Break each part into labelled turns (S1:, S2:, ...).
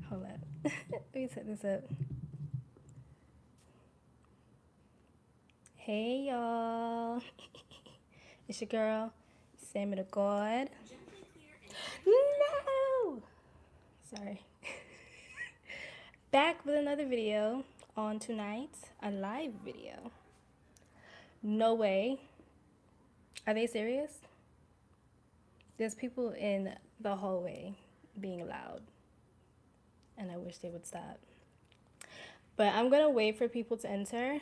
S1: Hold up. Let me set this up. Hey, y'all. It's your girl, 𝐷𝘰𝐪𝐿. No! Sorry. Back with another video on tonight, a live video. No way. Are they serious? There's people in the hallway being loud, and I wish they would stop. But I'm gonna wait for people to enter.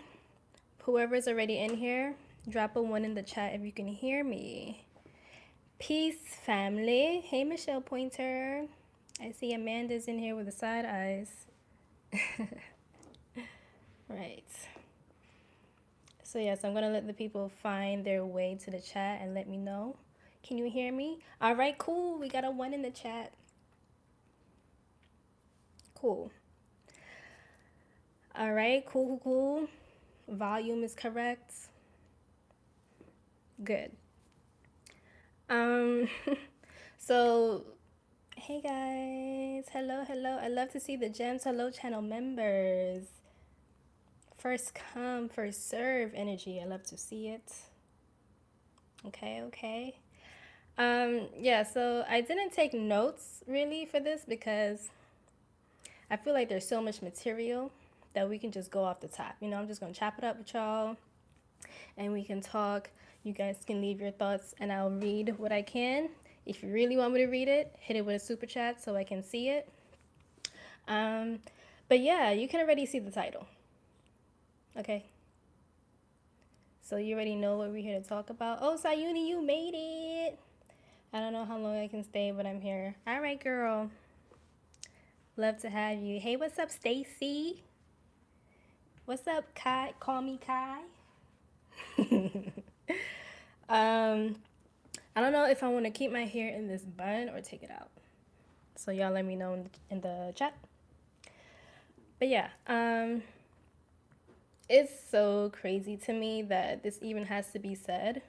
S1: Whoever's already in here, drop a 1 in the chat if you can hear me. Peace, family. Hey, Michelle Pointer. I see Amanda's in here with the side eyes. Right. So yes, I'm gonna let the people find their way to the chat and let me know. Can you hear me? All right, cool. We got a 1 in the chat. Cool. All right, cool. Volume is correct. Good. So, hey guys. Hello. I love to see the gems. Hello, channel members. First come, first serve energy. I love to see it. Okay. Yeah, so I didn't take notes really for this because I feel like there's so much material that we can just go off the top. You know, I'm just gonna chop it up with y'all and we can talk. You guys can leave your thoughts and I'll read what I can. If you really want me to read it, hit it with a super chat so I can see it. But yeah, you can already see the title. Okay. So you already know what we're here to talk about. Oh, Sayuni, you made it. I don't know how long I can stay, but I'm here. All right, girl. Love to have you. Hey, what's up, Stacy? What's up, Kai? Call me Kai. I don't know if I want to keep my hair in this bun or take it out. So y'all let me know in the chat. But yeah, it's so crazy to me that this even has to be said,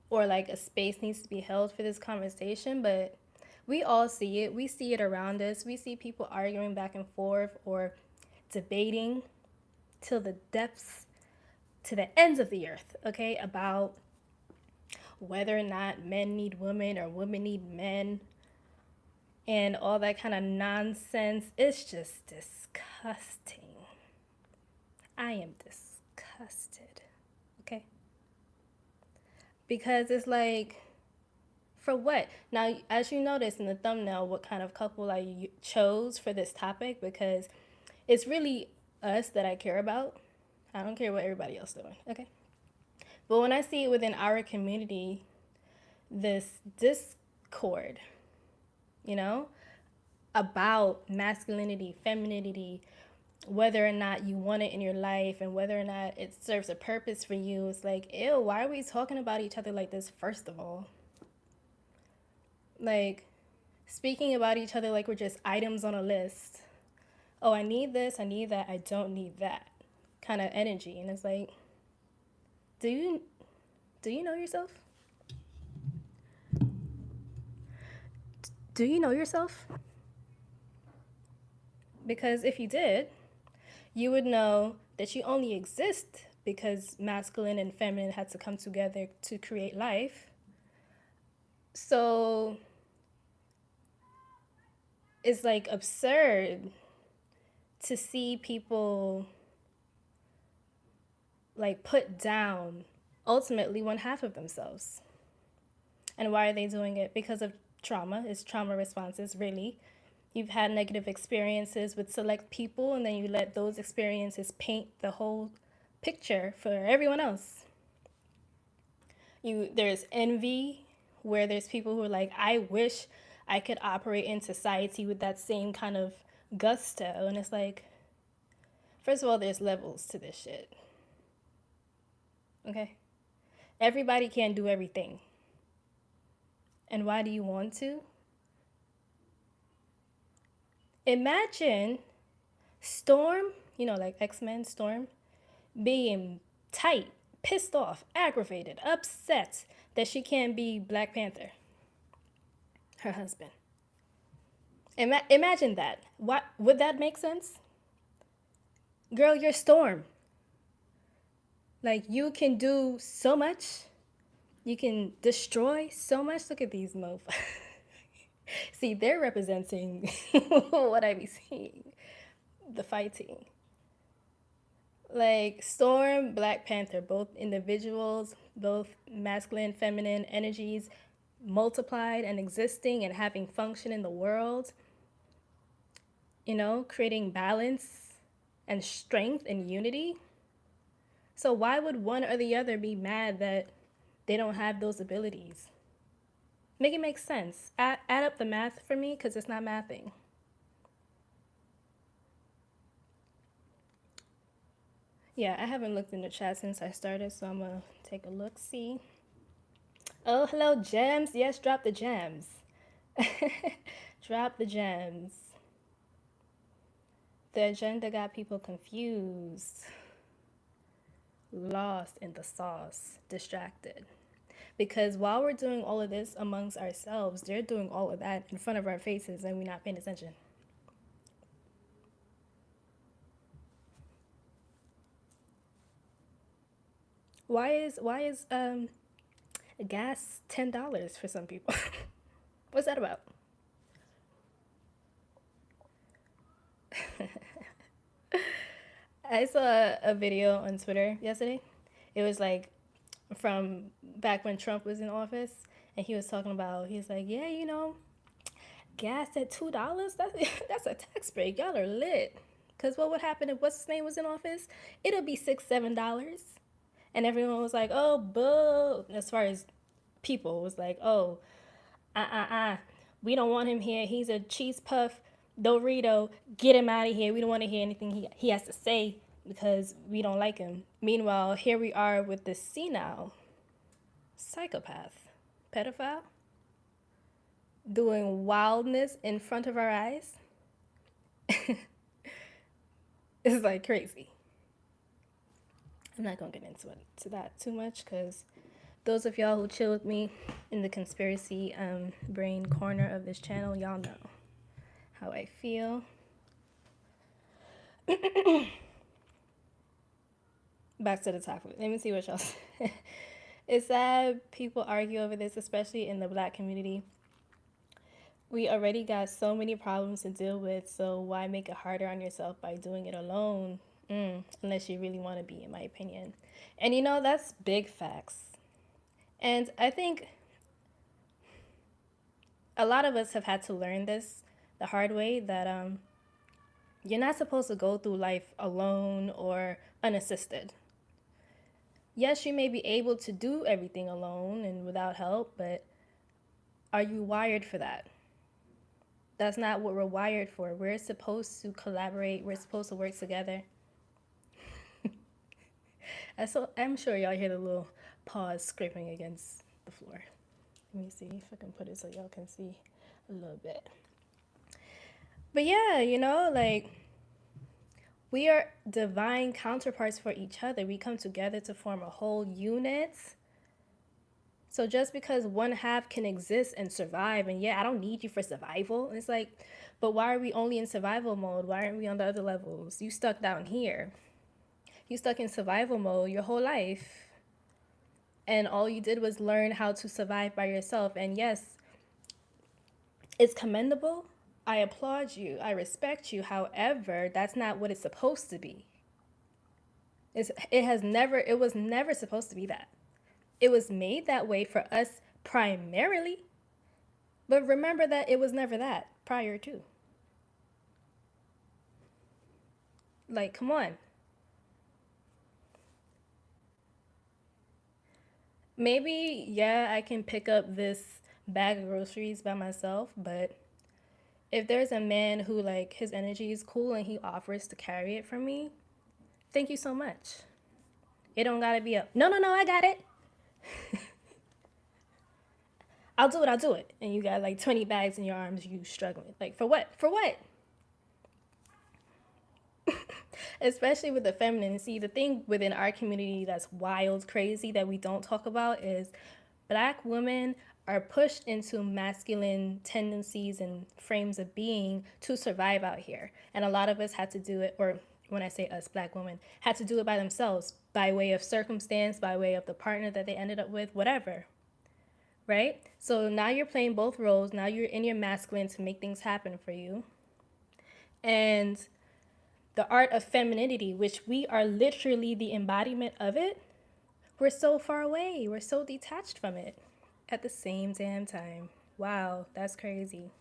S1: or like a space needs to be held for this conversation, but we all see it. We see it around us. We see people arguing back and forth or debating till the depths, to the ends of the earth, okay, about whether or not men need women or women need men and all that kind of nonsense. It's just disgusting. I am disgusted, okay? Because it's like, for what? Now, as you notice in the thumbnail, what kind of couple I chose for this topic, because it's really us that I care about. I don't care what everybody else is doing, okay? But when I see it within our community, this discord, you know, about masculinity, femininity, whether or not you want it in your life and whether or not it serves a purpose for you, it's like, ew, why are we talking about each other like this, first of all? Like, speaking about each other like we're just items on a list. Oh, I need this, I need that, I don't need that kind of energy. And it's like, do you know yourself? Do you know yourself? Because if you did, you would know that you only exist because masculine and feminine had to come together to create life. So it's like absurd to see people like put down ultimately one half of themselves. And why are they doing it? Because of trauma. It's trauma responses, really. You've had negative experiences with select people, and then you let those experiences paint the whole picture for everyone else. There's envy, where there's people who are like, I wish I could operate in society with that same kind of gusto. And it's like, first of all, there's levels to this shit. Okay? Everybody can't do everything. And why do you want to? Imagine Storm, you know, like X-Men, Storm, being tight, pissed off, aggravated, upset that she can't be Black Panther, her husband. Imagine that. What would that make sense? Girl, you're Storm. Like you can do so much. You can destroy so much. Look at these mofos. See, they're representing what I be seeing. The fighting. Like Storm, Black Panther, both individuals, both masculine, feminine energies multiplied and existing and having function in the world, creating balance and strength and unity. So why would one or the other be mad that they don't have those abilities? Make it make sense. Add up the math for me because it's not mathing. Yeah, I haven't looked in the chat since I started, so I'm going to take a look, see. Oh, hello, gems. Yes, drop the gems. Drop the gems. The agenda got people confused, lost in the sauce, distracted. Because while we're doing all of this amongst ourselves, they're doing all of that in front of our faces and we're not paying attention. Why is gas $10 for some people? What's that about? I saw a video on Twitter yesterday. It was like from back when Trump was in office, and he was talking about, he's like, yeah, gas at $2. That's a tax break. Y'all are lit. Cause what would happen if what's his name was in office? It'll be $6-7, and everyone was like, oh, boo. As far as people was like, oh, we don't want him here. He's a cheese puff Dorito. Get him out of here. We don't want to hear anything he has to say because we don't like him. Meanwhile, here we are with this senile psychopath, pedophile, doing wildness in front of our eyes. It's like crazy. I'm not going to get into that too much because those of y'all who chill with me in the conspiracy brain corner of this channel, y'all know how I feel. Back to the topic. Let me see what y'all say. It's sad people argue over this, especially in the Black community. We already got so many problems to deal with, so why make it harder on yourself by doing it alone? Unless you really want to be, in my opinion. And that's big facts. And I think a lot of us have had to learn this the hard way, that you're not supposed to go through life alone or unassisted. Yes, you may be able to do everything alone and without help, but are you wired for that? That's not what we're wired for. We're supposed to collaborate. We're supposed to work together. I'm sure y'all hear the little paws scraping against the floor. Let me see if I can put it so y'all can see a little bit. But yeah, like we are divine counterparts for each other. We come together to form a whole unit. So just because one half can exist and survive, and yeah, I don't need you for survival. It's like, but why are we only in survival mode? Why aren't we on the other levels? You stuck down here. You stuck in survival mode your whole life. And all you did was learn how to survive by yourself. And yes, it's commendable. I applaud you. I respect you. However, that's not what it's supposed to be. It was never supposed to be that. It was made that way for us primarily. But remember that it was never that prior to. Like, come on. Maybe, yeah, I can pick up this bag of groceries by myself, but if there's a man who, like, his energy is cool and he offers to carry it for me, thank you so much. It don't gotta be no, I got it. I'll do it. And you got like 20 bags in your arms, you struggling. Like, for what? Especially with the feminine. See, the thing within our community that's wild, crazy, that we don't talk about is Black women are pushed into masculine tendencies and frames of being to survive out here. And a lot of us had to do it, or when I say us, black women, had to do it by themselves, by way of circumstance, by way of the partner that they ended up with, whatever. Right? So now you're playing both roles. Now you're in your masculine to make things happen for you. And the art of femininity, which we are literally the embodiment of it, we're so far away. We're so detached from it at the same damn time. Wow, that's crazy.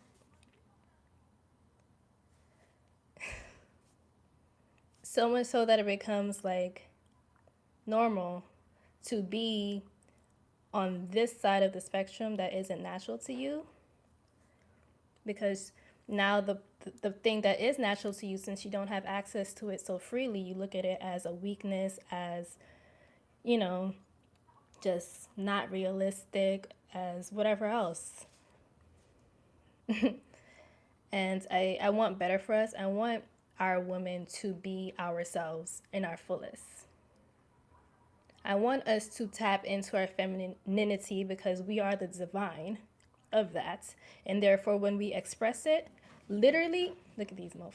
S1: So much so that it becomes like normal to be on this side of the spectrum that isn't natural to you. Because now the thing that is natural to you, since you don't have access to it so freely, you look at it as a weakness, as, you know, just not realistic, as whatever else. And I want better for us. I want our women to be ourselves in our fullest. I want us to tap into our femininity because we are the divine of that. And therefore, when we express it, literally, look at these mofos.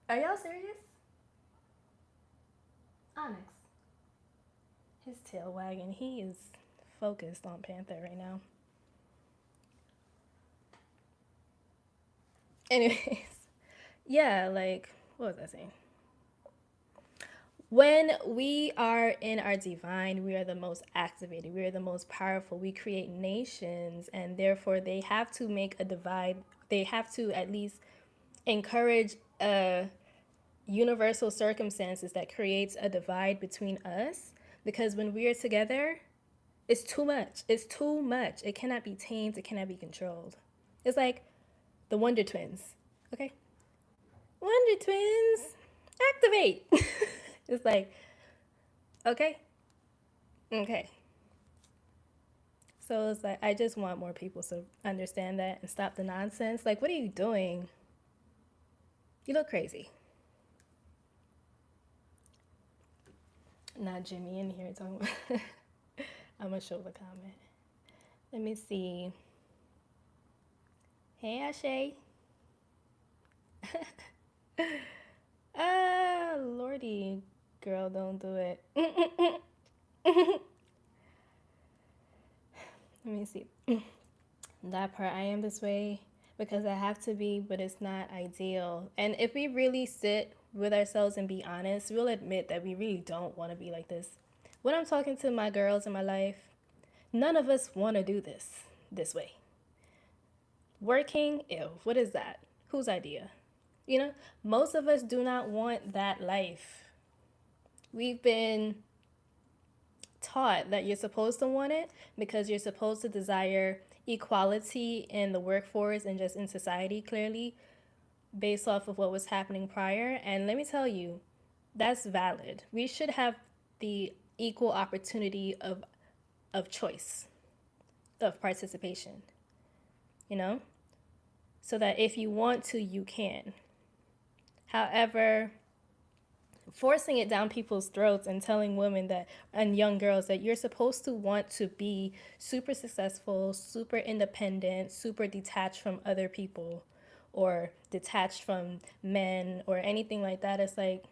S1: Are y'all serious? Onyx. His tail wagging. He is focused on Panther right now. Anyways, yeah, like, what was I saying? When we are in our divine, we are the most activated, we are the most powerful. We create nations, and therefore they have to make a divide. They have to at least encourage universal circumstances that creates a divide between us. Because when we are together, it's too much. It's too much. It cannot be tamed. It cannot be controlled. It's like the Wonder Twins. Okay? Wonder Twins, activate. It's like, okay. Okay. So it's like, I just want more people to understand that and stop the nonsense. Like, what are you doing? You look crazy. Not Jimmy in here talking about. I'm going to show the comment. Let me see. Hey, Ashay. Lordy, girl, don't do it. Let me see. That part, I am this way because I have to be, but it's not ideal. And if we really sit with ourselves and be honest, we'll admit that we really don't want to be like this. When I'm talking to my girls in my life, none of us want to do this way. Working, ew, what is that? Whose idea? You know, most of us do not want that life. We've been taught that you're supposed to want it because you're supposed to desire equality in the workforce and just in society, clearly, based off of what was happening prior. And let me tell you, that's valid. We should have the equal opportunity of choice, of participation, you know? So that if you want to, you can. However, forcing it down people's throats and telling women that, and young girls, that you're supposed to want to be super successful, super independent, super detached from other people, or detached from men, or anything like that, it's like,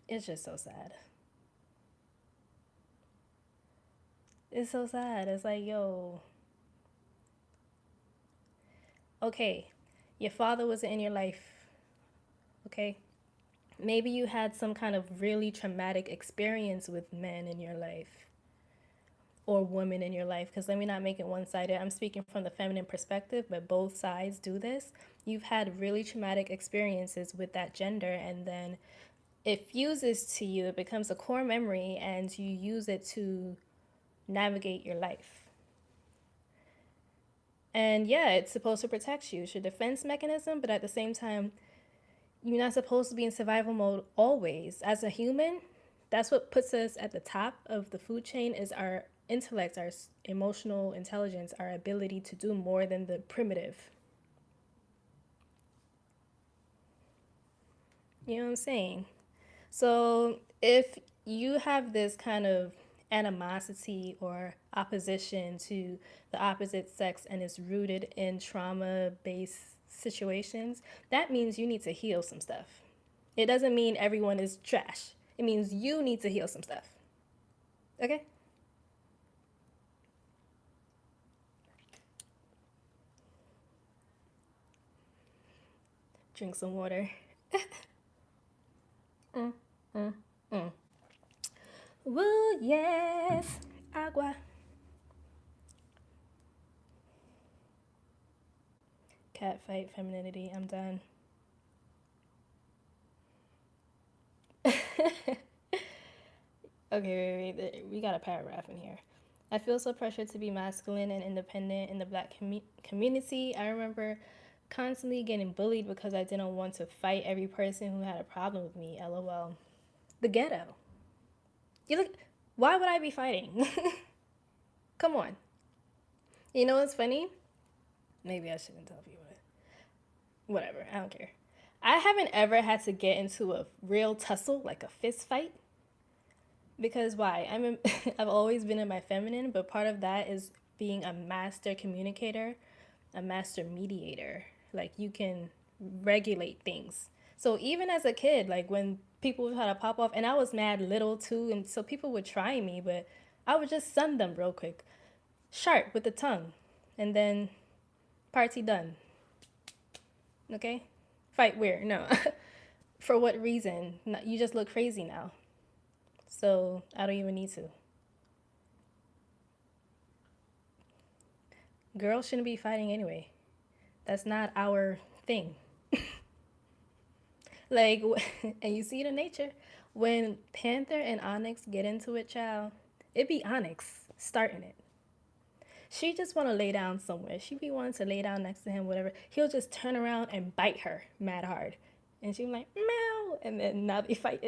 S1: it's just so sad. It's so sad. It's like, yo, okay, your father wasn't in your life, okay? Maybe you had some kind of really traumatic experience with men in your life or women in your life, because let me not make it one-sided. I'm speaking from the feminine perspective, but both sides do this. You've had really traumatic experiences with that gender, and then it fuses to you. It becomes a core memory, and you use it to navigate your life. And yeah, it's supposed to protect you. It's your defense mechanism, but at the same time, you're not supposed to be in survival mode always. As a human, that's what puts us at the top of the food chain, is our intellect, our emotional intelligence, our ability to do more than the primitive. You know what I'm saying? So if you have this kind of animosity or opposition to the opposite sex and it's rooted in trauma based situations, that means you need to heal some stuff. It doesn't mean everyone is trash. It means you need to heal some stuff. Okay? Drink some water. Woo, yes. Agua. Cat fight femininity. I'm done. Okay, wait. We got a paragraph in here. I feel so pressured to be masculine and independent in the black community. I remember constantly getting bullied because I didn't want to fight every person who had a problem with me. LOL. The ghetto. You look. Why would I be fighting? Come on. You know what's funny? Maybe I shouldn't tell people that. Whatever. I don't care. I haven't ever had to get into a real tussle, like a fist fight. Because why? I've always been in my feminine, but part of that is being a master communicator, a master mediator. Like you can regulate things. So even as a kid, like when people would try to pop off, and I was mad little too, and so people would try me, but I would just sun them real quick, sharp with the tongue, and then party done. Okay, fight where? No, for what reason? No, you just look crazy now. So I don't even need to. Girls shouldn't be fighting anyway. That's not our thing. Like, and you see it in nature. When Panther and Onyx get into it, child, it be Onyx starting it. She just want to lay down somewhere. She be wanting to lay down next to him, whatever. He'll just turn around and bite her mad hard. And she be like, meow. And then now they fight.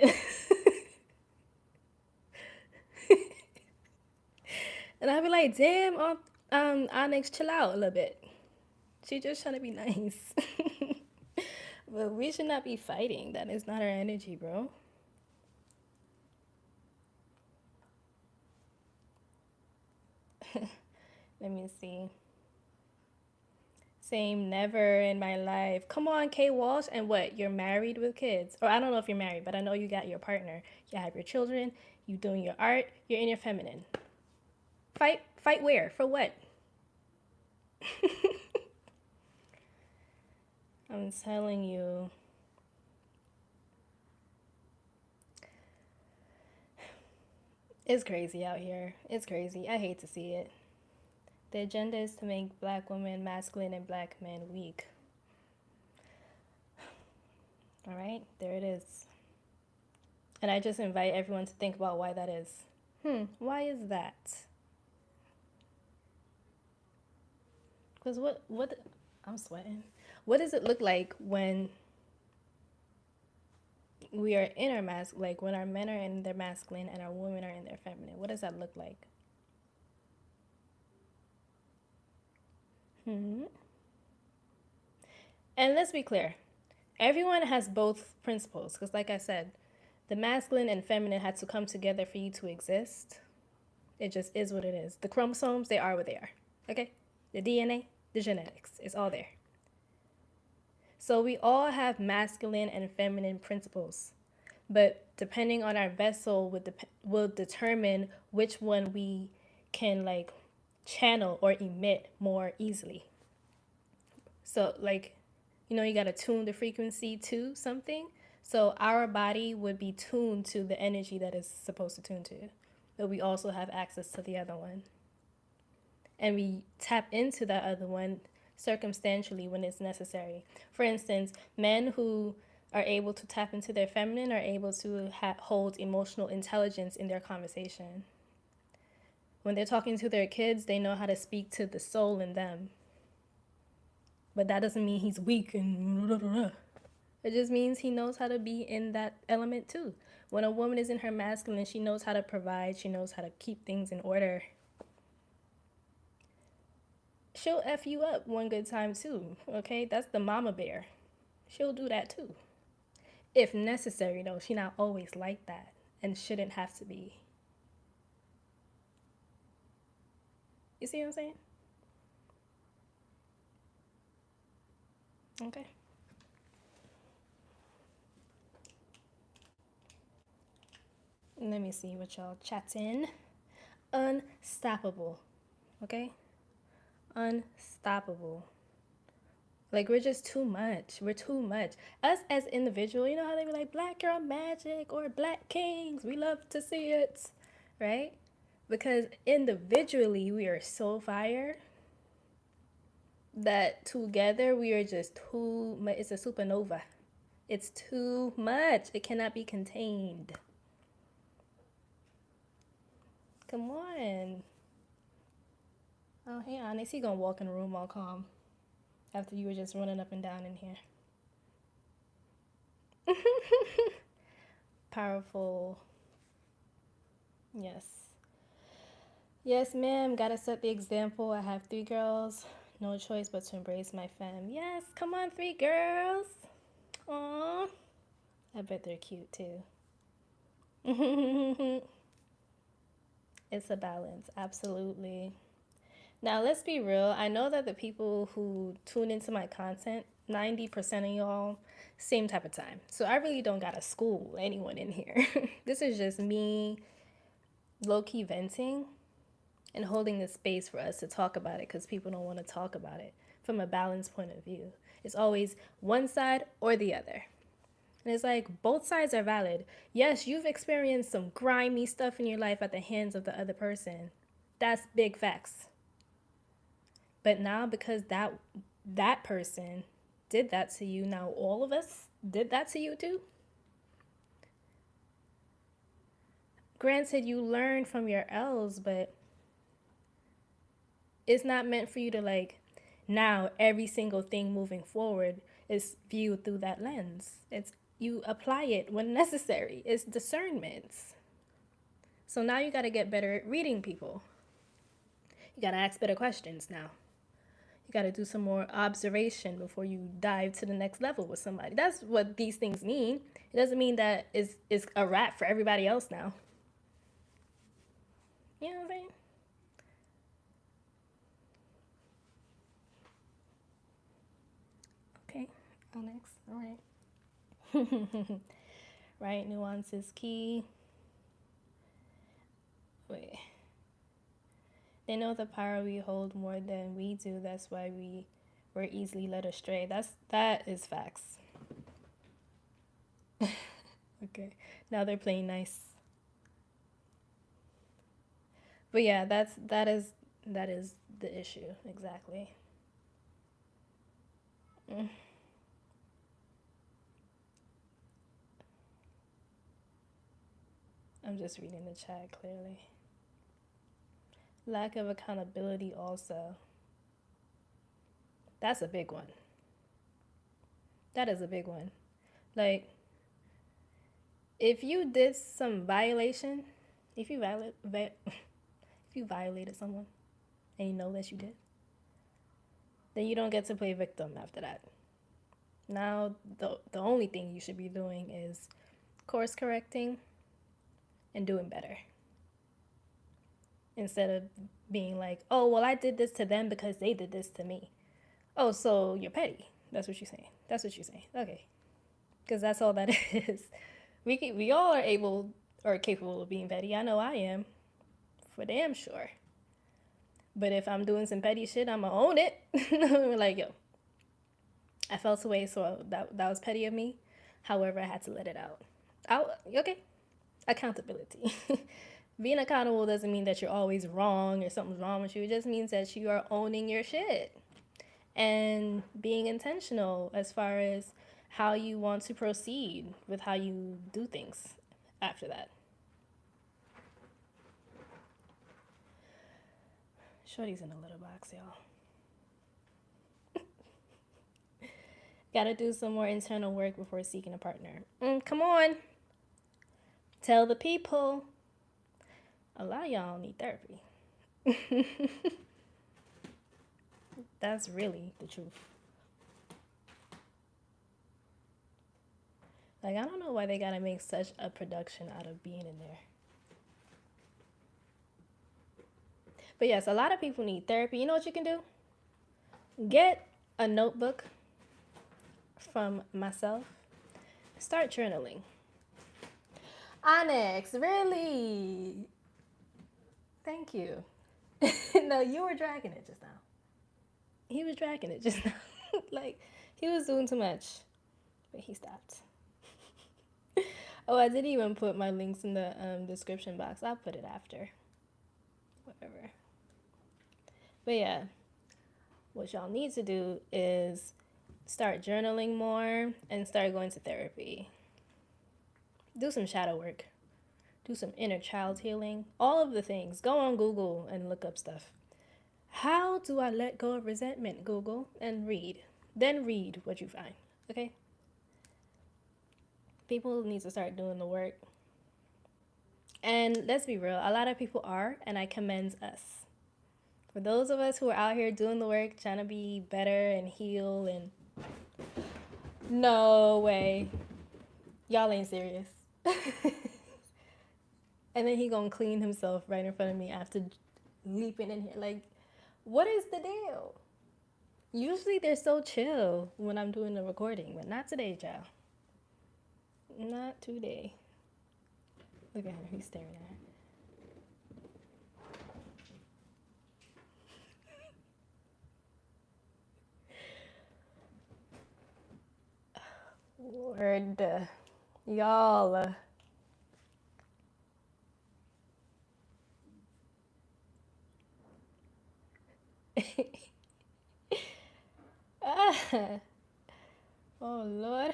S1: And I be like, damn, Onyx, chill out a little bit. She just trying to be nice. But we should not be fighting. That is not our energy, bro. Let me see. Same, never in my life. Come on, K Walsh. And what? You're married with kids. Or I don't know if you're married, but I know you got your partner. You have your children. You doing your art. You're in your feminine. Fight where? For what? I'm telling you. It's crazy out here. It's crazy. I hate to see it. The agenda is to make black women masculine and black men weak. All right, there it is. And I just invite everyone to think about why that is. Why is that? Because I'm sweating. What does it look like when we are in our like when our men are in their masculine and our women are in their feminine? What does that look like? And let's be clear. Everyone has both principles because like I said, the masculine and feminine had to come together for you to exist. It just is what it is. The chromosomes, they are what they are. Okay? The DNA, the genetics, it's all there. So we all have masculine and feminine principles. But depending on our vessel will determine which one we can like channel or emit more easily. So like, you got to tune the frequency to something. So our body would be tuned to the energy that it's supposed to tune to. But we also have access to the other one. And we tap into that other one circumstantially when it's necessary. For instance, men who are able to tap into their feminine are able to hold emotional intelligence in their conversation. When they're talking to their kids, they know how to speak to the soul in them. But that doesn't mean he's weak and it just means he knows how to be in that element too. When a woman is in her masculine, she knows how to provide, she knows how to keep things in order. She'll F you up one good time too, okay? That's the mama bear. She'll do that too. If necessary, though, she not always like that and shouldn't have to be. You see what I'm saying? Okay. Let me see what y'all chatting. Unstoppable. Okay? Unstoppable. Like, we're just too much. We're too much. Us as individual, you know how they be like, Black girl magic or Black kings. We love to see it. Right? Because individually, we are so fire that together we are just too much. It's a supernova. It's too much. It cannot be contained. Come on. Oh, hey, Onyx. He gonna walk in the room all calm after you were just running up and down in here. Powerful. Yes. Yes, ma'am. Gotta set the example. I have 3 girls. No choice but to embrace my fam. Yes, come on, 3 girls. Aww. I bet they're cute too. It's a balance, absolutely. Now, let's be real. I know that the people who tune into my content, 90% of y'all, same type of time. So I really don't gotta school anyone in here. This is just me low-key venting and holding the space for us to talk about it because people don't want to talk about it from a balanced point of view. It's always one side or the other. And it's like both sides are valid. Yes, you've experienced some grimy stuff in your life at the hands of the other person. That's big facts. But now because that person did that to you, now all of us did that to you too. Granted, you learned from your L's, but it's not meant for you to like, now every single thing moving forward is viewed through that lens. It's you apply it when necessary. It's discernment. So now you got to get better at reading people. You got to ask better questions now. You got to do some more observation before you dive to the next level with somebody. That's what these things mean. It doesn't mean that it's a wrap for everybody else now. You know what I'm saying? Okay, Onyx. All right. Right, nuance is key. Wait. They know the power we hold more than we do. That's why we're easily led astray. That is facts. Okay. Now they're playing nice. But yeah, that is the issue, exactly. I'm just reading the chat clearly. Lack of accountability also. That's a big one. That is a big one. Like, if you did some violation, if you violated someone and you know that you did, then you don't get to play victim after that. Now, the only thing you should be doing is course correcting and doing better. Instead of being like, oh, well, I did this to them because they did this to me. Oh, so you're petty. That's what you're saying. That's what you're saying. Okay. Because that's all that is. We all are able or capable of being petty. I know I am. For damn sure. But if I'm doing some petty shit, I'm going to own it. We're like, yo, I felt away, so that was petty of me. However, I had to let it out. Okay. Accountability. Being accountable doesn't mean that you're always wrong or something's wrong with you. It just means that you are owning your shit and being intentional as far as how you want to proceed with how you do things after that. Shorty's in a litter box, y'all. Gotta do some more internal work before seeking a partner. Come on. Tell the people. A lot of y'all need therapy. That's really the truth. Like, I don't know why they gotta make such a production out of being in there. But yes, a lot of people need therapy. You know what you can do? Get a notebook from myself. Start journaling. Onyx, really? Thank you. No, you were dragging it just now. He was dragging it just now. Like, he was doing too much. But he stopped. Oh, I didn't even put my links in the description box. I'll put it after. Whatever. But yeah, what y'all need to do is start journaling more and start going to therapy. Do some shadow work. Do some inner child healing. All of the things. Go on Google and look up stuff. How do I let go of resentment? Google and read. Then read what you find. Okay? People need to start doing the work. And let's be real, a lot of people are, and I commend us. For those of us who are out here doing the work, trying to be better and heal and... No way. Y'all ain't serious. And then he gonna clean himself right in front of me after leaping in here. Like, what is the deal? Usually they're so chill when I'm doing the recording, but not today, child. Not today. Look at her, he's staring at her. Lord, y'all. Oh, Lord.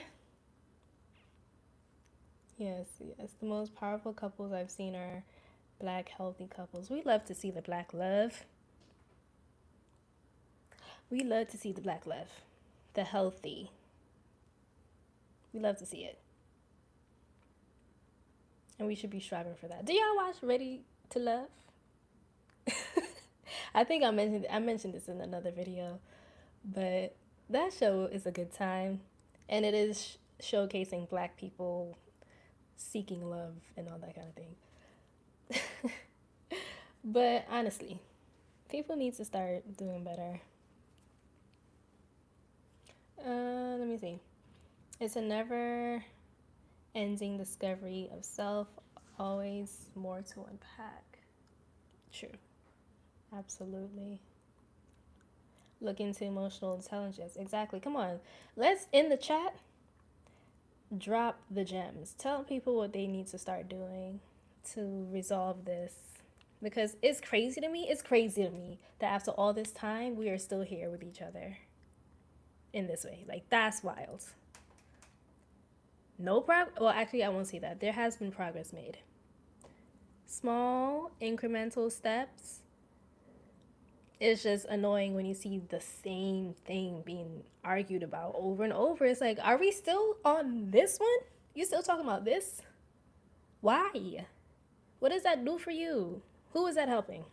S1: Yes, yes. The most powerful couples I've seen are Black healthy couples. We love to see the Black love. We love to see the Black love. The healthy. We love to see it. And we should be striving for that. Do y'all watch Ready to Love? I think I mentioned this in another video, but that show is a good time, and it is showcasing Black people seeking love and all that kind of thing. But honestly, people need to start doing better. Let me see. It's a never-ending discovery of self, always more to unpack. True. Absolutely. Look into emotional intelligence. Exactly. Come on. Let's, in the chat, drop the gems. Tell people what they need to start doing to resolve this. Because it's crazy to me. It's crazy to me that after all this time, we are still here with each other in this way. Like, that's wild. No progress. Well, actually, I won't say that. There has been progress made. Small, incremental steps. It's just annoying when you see the same thing being argued about over and over. It's like, are we still on this one? You still talking about this? Why? What does that do for you? Who is that helping?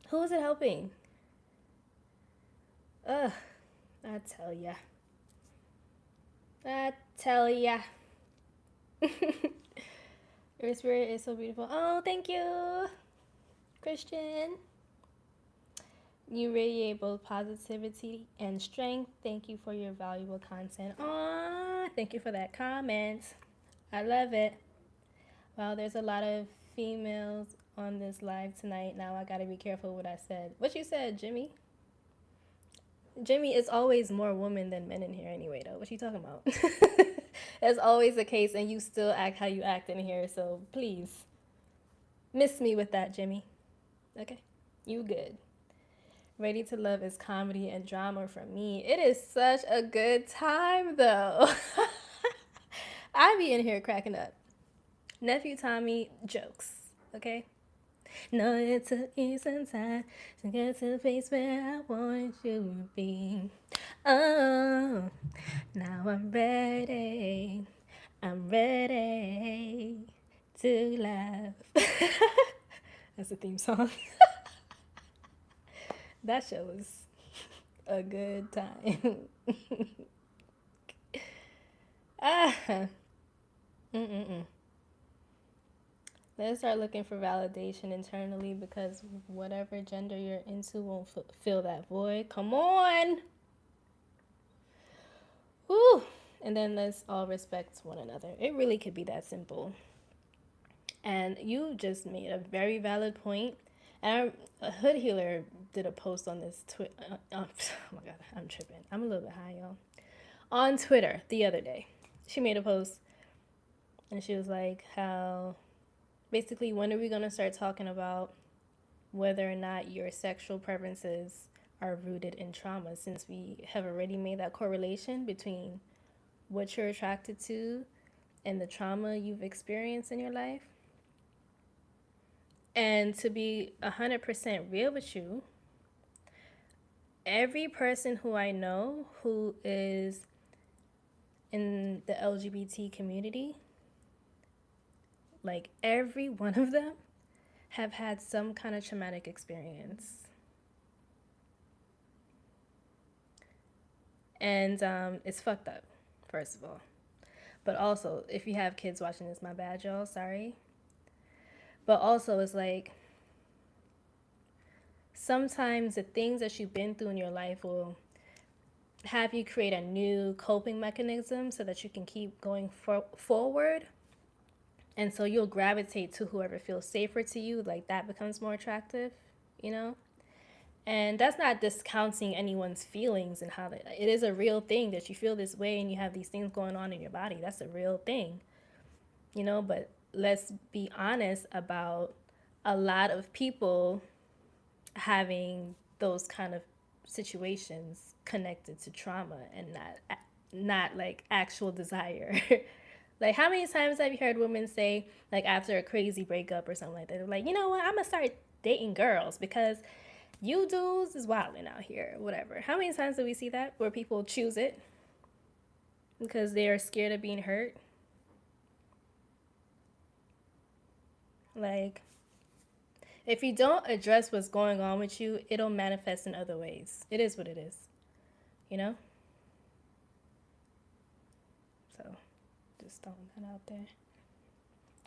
S1: Who is it helping? Ugh, I tell ya. Your spirit is so beautiful. Oh, thank you, Christian. You radiate both positivity and strength. Thank you for your valuable content. Aw, thank you for that comment. I love it. Wow, there's a lot of females on this live tonight. Now I gotta be careful what I said. What you said, Jimmy? Jimmy, it's always more women than men in here anyway, though. What you talking about? That's always the case, and you still act how you act in here, so please. Miss me with that, Jimmy. Okay? You good. Ready to Love is comedy and drama for me. It is such a good time, though. I be in here cracking up. Nephew Tommy jokes, okay? No, it took me some time to get to the place where I want you to be. Oh, now I'm ready. I'm ready to laugh. That's the theme song. That show was a good time. Ah. Mm-mm-mm. Let's start looking for validation internally because whatever gender you're into won't fill that void. Come on. Woo. And then let's all respect one another. It really could be that simple. And you just made a very valid point. And a hood healer did a post on this oh my god, I'm tripping. I'm a little bit high, y'all. On Twitter the other day, she made a post, and she was like, "How basically when are we gonna start talking about whether or not your sexual preferences are rooted in trauma? Since we have already made that correlation between what you're attracted to and the trauma you've experienced in your life." And to be 100% real with you, every person who I know who is in the LGBT community, like every one of them, have had some kind of traumatic experience. And it's fucked up, first of all. But also, if you have kids watching this, my bad, y'all, sorry. But also, it's like sometimes the things that you've been through in your life will have you create a new coping mechanism so that you can keep going forward. And so you'll gravitate to whoever feels safer to you, like that becomes more attractive, you know? And that's not discounting anyone's feelings and how it is a real thing that you feel this way and you have these things going on in your body. That's a real thing, you know? But let's be honest about a lot of people having those kind of situations connected to trauma and not like actual desire. Like, how many times have you heard women say, like, after a crazy breakup or something like that, they're like, you know what, I'm gonna start dating girls because you dudes is wilding out here, whatever. How many times do we see that where people choose it because they are scared of being hurt? Like, if you don't address what's going on with you, it'll manifest in other ways. It is what it is, you know? So, just throwing that out there.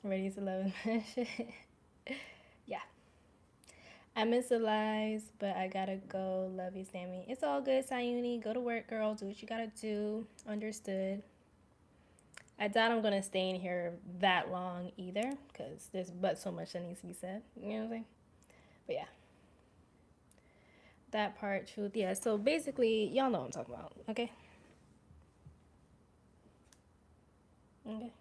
S1: Ready to love and shit. Yeah. I miss the lives, but I gotta go. Love you, Sammy. It's all good, Sayuni. Go to work, girl. Do what you gotta do. Understood. I doubt I'm gonna stay in here that long either, because there's but so much that needs to be said. You know what I'm saying? But yeah. That part, truth. Yeah, so basically, y'all know what I'm talking about, okay? Okay.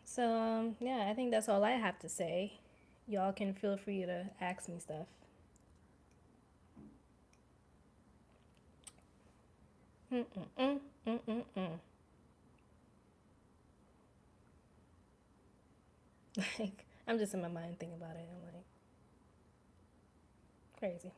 S1: So, yeah, I think that's all I have to say. Y'all can feel free to ask me stuff. Mm-mm-mm, mm-mm-mm. Like, I'm just in my mind thinking about it. I'm like, crazy.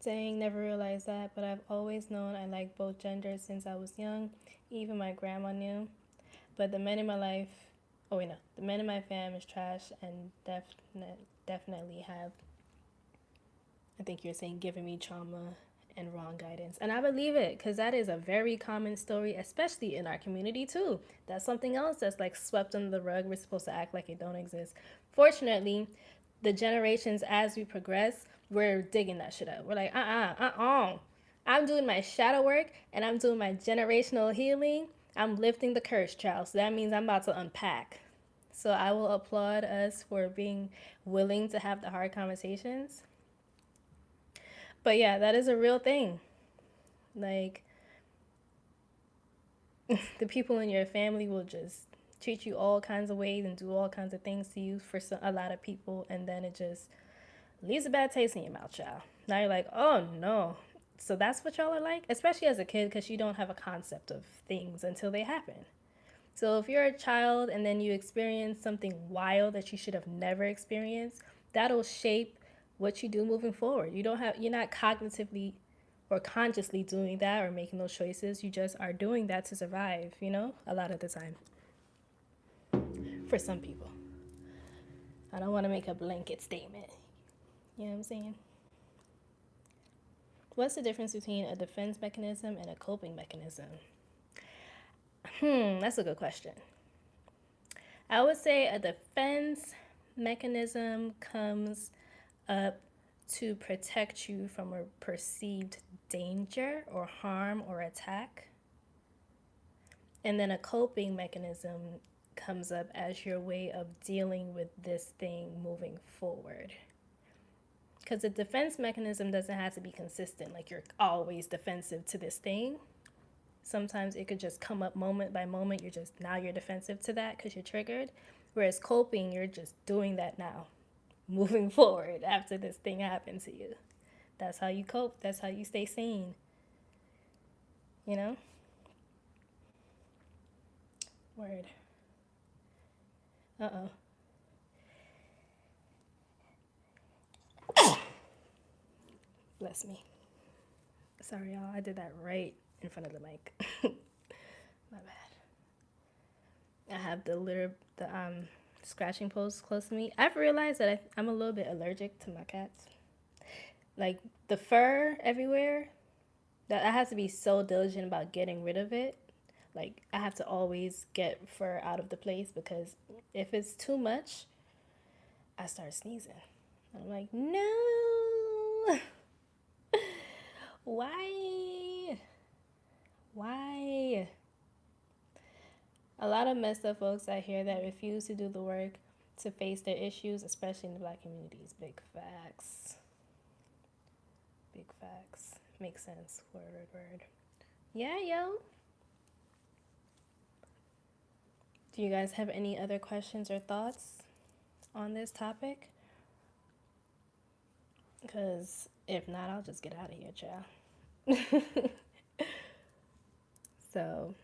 S1: Dang, never realized that, but I've always known I like both genders since I was young. Even my grandma knew. But the men in my life, oh wait, no, the men in my fam is trash and definitely have, I think you're saying, given me trauma and wrong guidance. And I believe it because that is a very common story, especially in our community too. That's something else that's like swept under the rug. We're supposed to act like it don't exist. Fortunately, the generations as we progress, we're digging that shit up. We're like, I'm doing my shadow work and I'm doing my generational healing. I'm lifting the curse, child. So that means I'm about to unpack. So I will applaud us for being willing to have the hard conversations. But yeah, that is a real thing. Like, the people in your family will just treat you all kinds of ways and do all kinds of things to you for a lot of people, and then it just leaves a bad taste in your mouth, child. Now you're like, oh no. So that's what y'all are like? Especially as a kid, because you don't have a concept of things until they happen. So if you're a child and then you experience something wild that you should have never experienced, that'll shape what you do moving forward. You're not cognitively or consciously doing that or making those choices. You just are doing that to survive, you know, a lot of the time. For some people. I don't want to make a blanket statement. You know what I'm saying? What's the difference between a defense mechanism and a coping mechanism? That's a good question. I would say a defense mechanism comes up to protect you from a perceived danger or harm or attack. And then a coping mechanism comes up as your way of dealing with this thing moving forward. Because the defense mechanism doesn't have to be consistent, like you're always defensive to this thing. Sometimes it could just come up moment by moment. Now you're defensive to that because you're triggered. Whereas coping, you're just doing that now, moving forward after this thing happened to you. That's how you cope. That's how you stay sane. You know? Word. Uh-oh. Bless me. Sorry, y'all. I did that right in front of the mic. My bad. I have the scratching post close to me. I've realized that I'm a little bit allergic to my cats. Like the fur everywhere, that I have to be so diligent about getting rid of it. Like I have to always get fur out of the place because if it's too much, I start sneezing. I'm like, no. Why? A lot of messed up folks out here that refuse to do the work to face their issues, especially in the Black communities. Big facts. Big facts. Makes sense. Word. Yeah, yo. Do you guys have any other questions or thoughts on this topic? Because if not, I'll just get out of here, child. So,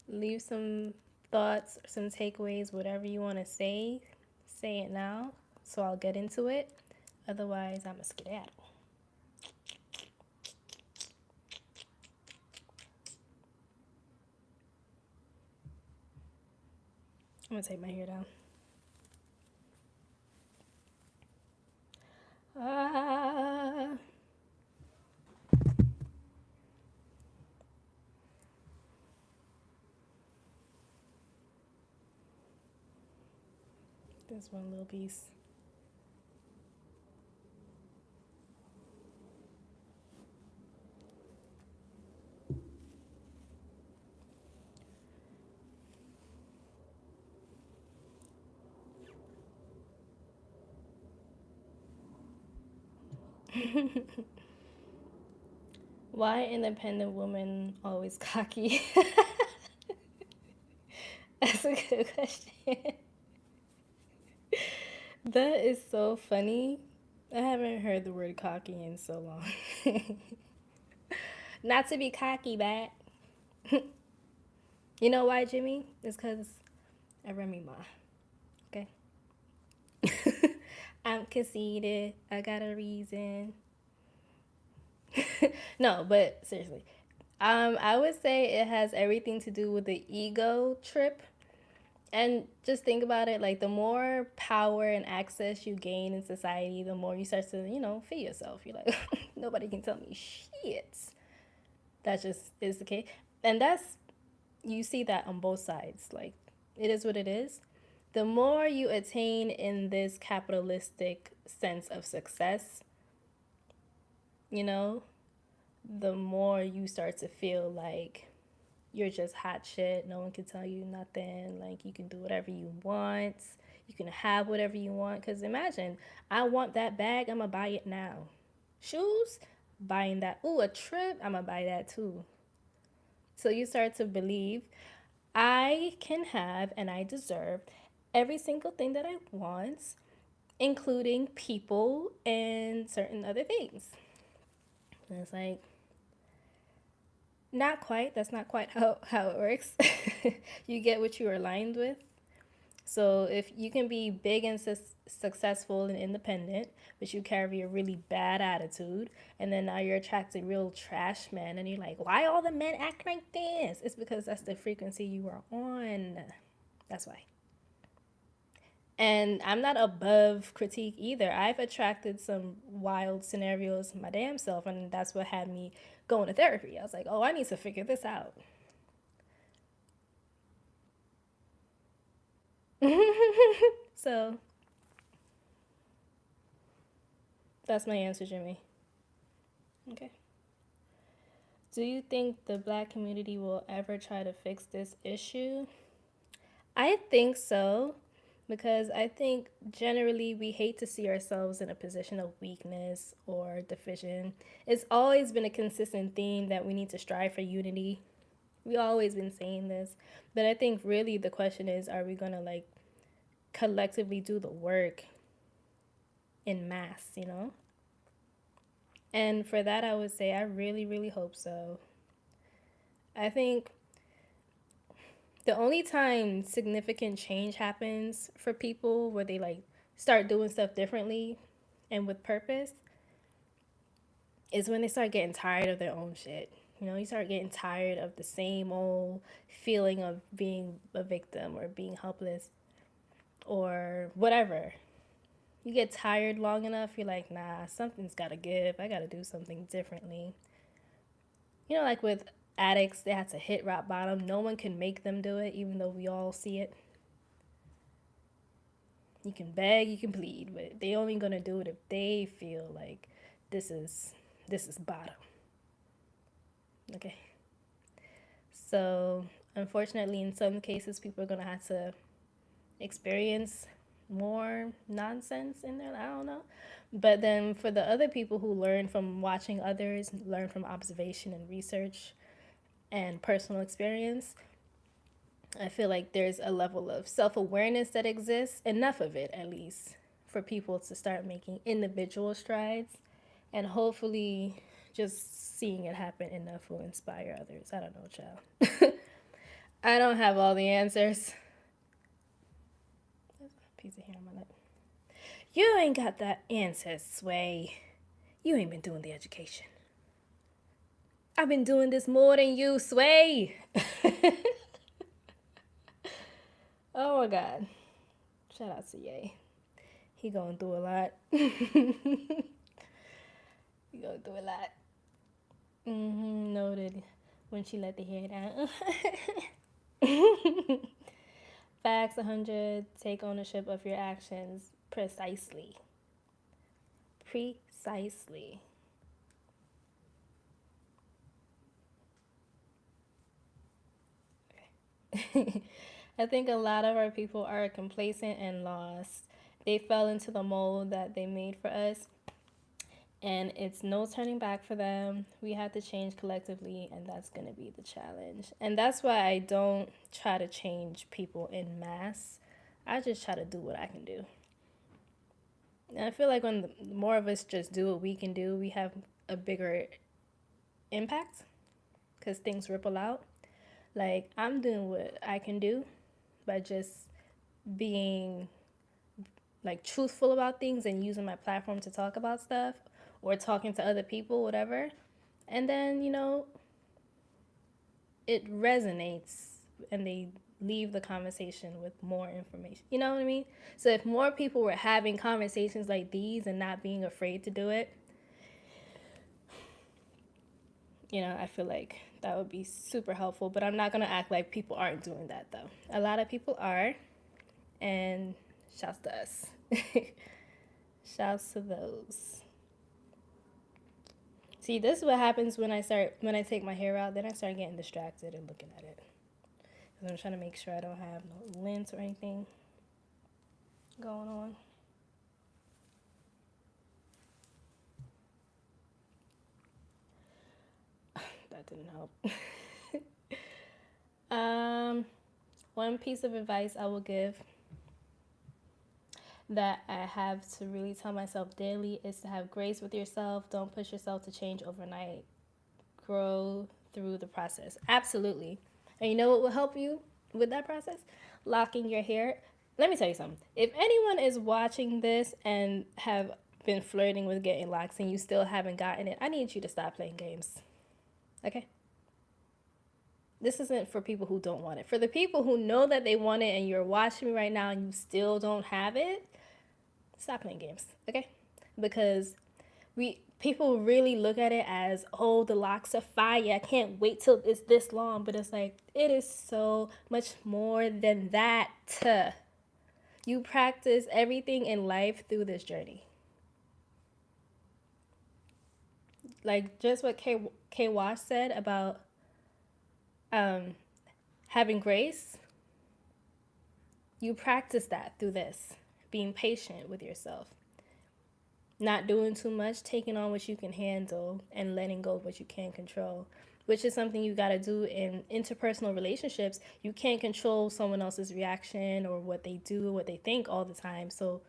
S1: leave some thoughts, some takeaways, whatever you want to say it now. So I'll get into it. Otherwise, I'm a skedaddle. I'm going to take my hair down. This one little piece. Why independent women always cocky? That's a good question. That is so funny. I haven't heard the word cocky in so long. Not to be cocky, but you know why, Jimmy? It's because I run me ma. Okay? I'm conceited. I got a reason. No, but seriously. I would say it has everything to do with the ego trip. And just think about it, like the more power and access you gain in society, the more you start to, feel yourself. You're like, nobody can tell me shit. That just is the case. And you see that on both sides. Like, it is what it is. The more you attain in this capitalistic sense of success, the more you start to feel like you're just hot shit. No one can tell you nothing. Like, you can do whatever you want. You can have whatever you want. Because imagine, I want that bag. I'm going to buy it now. Shoes? Buying that. Ooh, a trip? I'm going to buy that too. So you start to believe I can have and I deserve every single thing that I want, including people and certain other things. And it's like, not quite. That's not quite how it works. You get what you are aligned with. So if you can be big and successful and independent, but you carry a really bad attitude, and then now you're attracting real trash men, and you're like, why all the men act like this? It's because that's the frequency you are on. That's why. And I'm not above critique either. I've attracted some wild scenarios my damn self, and that's what had me going to therapy. I was like, oh, I need to figure this out. So that's my answer, Jimmy. Okay. Do you think the black community will ever try to fix this issue? I think so, because I think generally we hate to see ourselves in a position of weakness or division. It's always been a consistent theme that we need to strive for unity. We always been saying this, but I think really the question is, are we gonna like collectively do the work in mass, you know? And for that, I would say I really, really hope so. I think the only time significant change happens for people where they like start doing stuff differently and with purpose is when they start getting tired of their own shit. You know, you start getting tired of the same old feeling of being a victim or being helpless or whatever. You get tired long enough, you're like, nah, something's gotta give. I gotta do something differently. You know, like with addicts, they have to hit rock bottom. No one can make them do it, even though we all see it. You can beg, you can plead, but they only gonna do it if they feel like this is bottom. Okay. So unfortunately, in some cases, people are gonna have to experience more nonsense in there. I don't know. But then for the other people who learn from watching others, learn from observation and research and personal experience, I feel like there's a level of self awareness that exists, enough of it at least, for people to start making individual strides. And hopefully, just seeing it happen enough will inspire others. I don't know, child. I don't have all the answers. There's a piece of hair on my lip. You ain't got the answers, Sway. You ain't been doing the education. I've been doing this more than you, Sway. Oh my God. Shout out to Ye. He going through a lot. He going through a lot. Noted when she let the hair down. Facts 100. Take ownership of your actions. Precisely. Precisely. Okay. I think a lot of our people are complacent and lost. They fell into the mold that they made for us, and it's no turning back for them. We have to change collectively, and that's going to be the challenge. And that's why I don't try to change people in mass. I just try to do what I can do. And I feel like when more of us just do what we can do, we have a bigger impact because things ripple out. Like, I'm doing what I can do by just being like truthful about things and using my platform to talk about stuff or talking to other people, whatever. And then, you know, it resonates and they leave the conversation with more information. You know what I mean? So if more people were having conversations like these and not being afraid to do it, you know, I feel like that would be super helpful. But I'm not going to act like people aren't doing that, though. A lot of people are. And shouts to us. Shouts to those. See, this is what happens when I take my hair out. Then I start getting distracted and looking at it. Because I'm trying to make sure I don't have no lint or anything going on. That didn't help. One piece of advice I will give that I have to really tell myself daily is to have grace with yourself. Don't push yourself to change overnight. Grow through the process. Absolutely. And you know what will help you with that process? Locking your hair. Let me tell you something. If anyone is watching this and have been flirting with getting locks and you still haven't gotten it, I need you to stop playing games. Okay? this isn't for people who don't want it. For the people who know that they want it and you're watching me right now and you still don't have it, stop playing games, okay? Because people really look at it as, oh, the locks are fire. I can't wait till it's this long. But it's like, it is so much more than that. You practice everything in life through this journey. Like just what 𝐃𝐎𝐍𝐀 said about having grace. You practice that through this. Being patient with yourself. Not doing too much, taking on what you can handle, and letting go of what you can't control, which is something you got to do in interpersonal relationships. You can't control someone else's reaction or what they do, or what they think all the time. So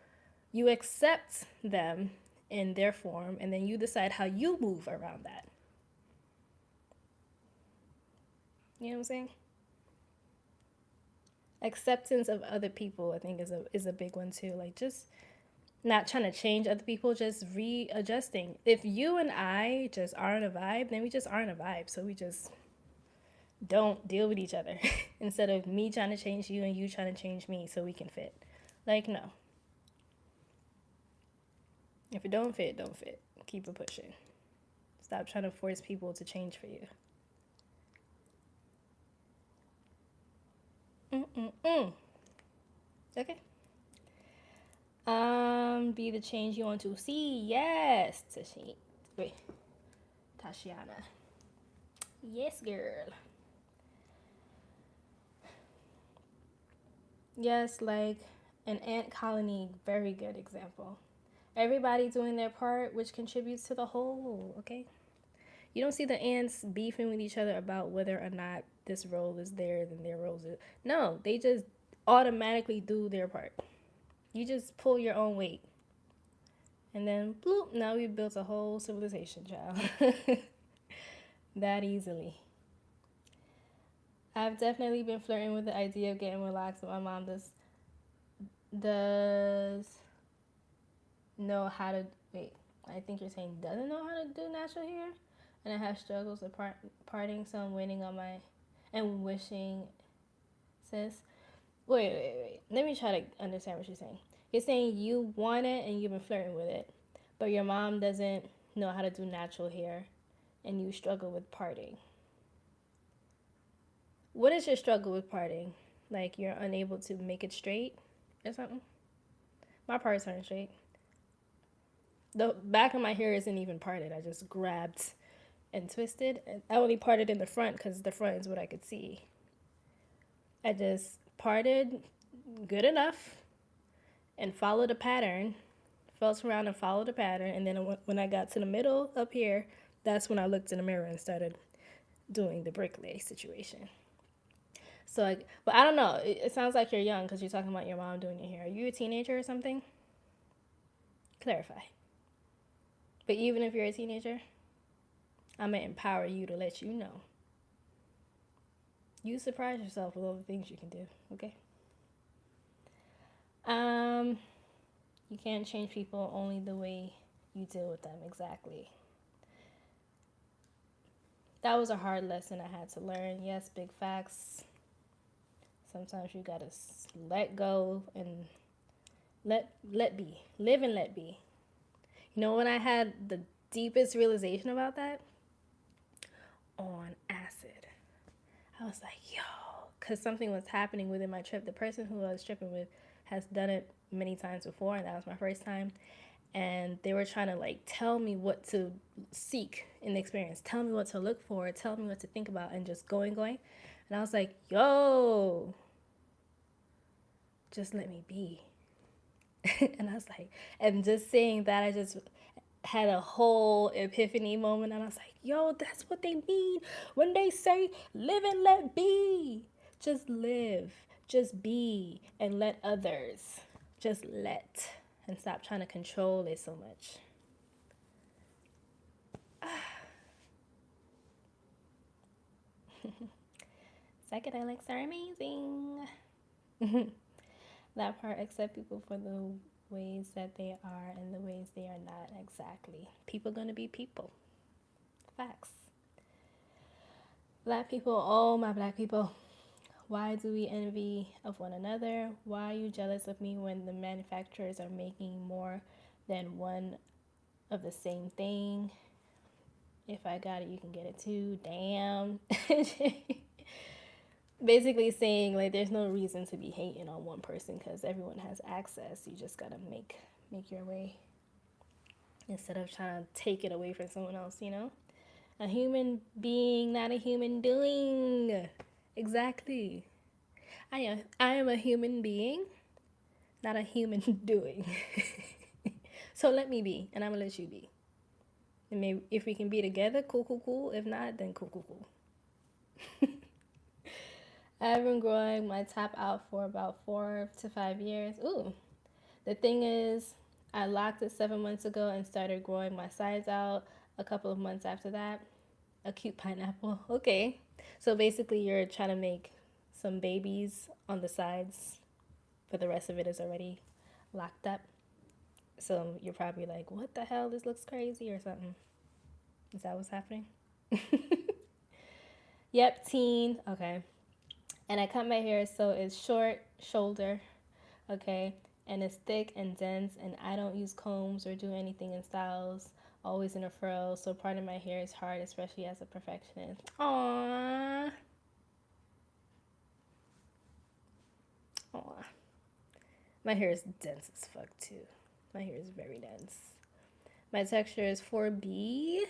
S1: you accept them in their form, and then you decide how you move around that. You know what I'm saying? Acceptance of other people, I think, is a big one too. Like, just not trying to change other people, just readjusting. If you and I just aren't a vibe, then we just aren't a vibe. So we just don't deal with each other instead of me trying to change you and you trying to change me so we can fit. Like, no. If it don't fit, don't fit. Keep it pushing. Stop trying to force people to change for you. Okay. Be the change you want to see. Yes. Wait. Tashiana. Yes, girl. Yes, like an ant colony, very good example. Everybody doing their part, which contributes to the whole, okay? You don't see the ants beefing with each other about whether or not this role is theirs and their role is... No, they just automatically do their part. You just pull your own weight. And then, bloop, now we've built a whole civilization, child. That easily. I've definitely been flirting with the idea of getting relaxed, but my mom does know how to... Wait, I think you're saying doesn't know how to do natural hair? And I have struggles with parting, so I'm waiting on my... And wishing, sis. Wait. Let me try to understand what you're saying. You're saying you want it and you've been flirting with it, but your mom doesn't know how to do natural hair and you struggle with parting. What is your struggle with parting? Like you're unable to make it straight or something? My parts aren't straight. The back of my hair isn't even parted. I just grabbed and twisted. I only parted in the front because the front is what I could see. I just parted good enough and followed a pattern, felt around and followed a pattern, and then when I got to the middle up here, that's when I looked in the mirror and started doing the bricklay situation. So, but I don't know. It sounds like you're young because you're talking about your mom doing your hair. Are you a teenager or something? Clarify. But even if you're a teenager, I'm going to empower you to let you know. You surprise yourself with all the things you can do, okay? You can't change people, only the way you deal with them, exactly. That was a hard lesson I had to learn. Yes, big facts. Sometimes you gotta let go and let be. Live and let be. You know when I had the deepest realization about that? On acid. I was like, yo, because something was happening within my trip. The person who I was tripping with has done it many times before, and that was my first time. And they were trying to like tell me what to seek in the experience, tell me what to look for, tell me what to think about, and just going. And I was like, yo, just let me be. And I was like, and just saying that, I just had a whole epiphany moment. And I was like, yo, that's what they mean when they say live and let be. Just live, just be, and let others just let, and stop trying to control it so much. Psychedelics are amazing. That part, accept people for the ways that they are and the ways they are not. Exactly. People gonna be people. Facts. Black people, oh my black people. Why do we envy of one another? Why are you jealous of me when the manufacturers are making more than one of the same thing? If I got it, you can get it too. Damn. Basically saying like there's no reason to be hating on one person because everyone has access. You just gotta make your way instead of trying to take it away from someone else, you know? A human being, not a human doing. Exactly. I am a human being, not a human doing. So let me be, and I'm gonna let you be. And maybe if we can be together, cool, cool, cool. If not, then cool, cool, cool. I've been growing my top out for about 4 to 5 years. Ooh. The thing is, I locked it 7 months ago and started growing my sides out a couple of months after that. A cute pineapple. Okay. So basically, you're trying to make some babies on the sides, but the rest of it is already locked up. So you're probably like, what the hell? This looks crazy or something. Is that what's happening? Yep, teen. Okay. And I cut my hair so it's short shoulder. Okay. And it's thick and dense. And I don't use combs or do anything in styles. Always in a furrow. So part of my hair is hard, especially as a perfectionist. Aww. Aww. My hair is dense as fuck too. My hair is very dense. My texture is 4B-ish.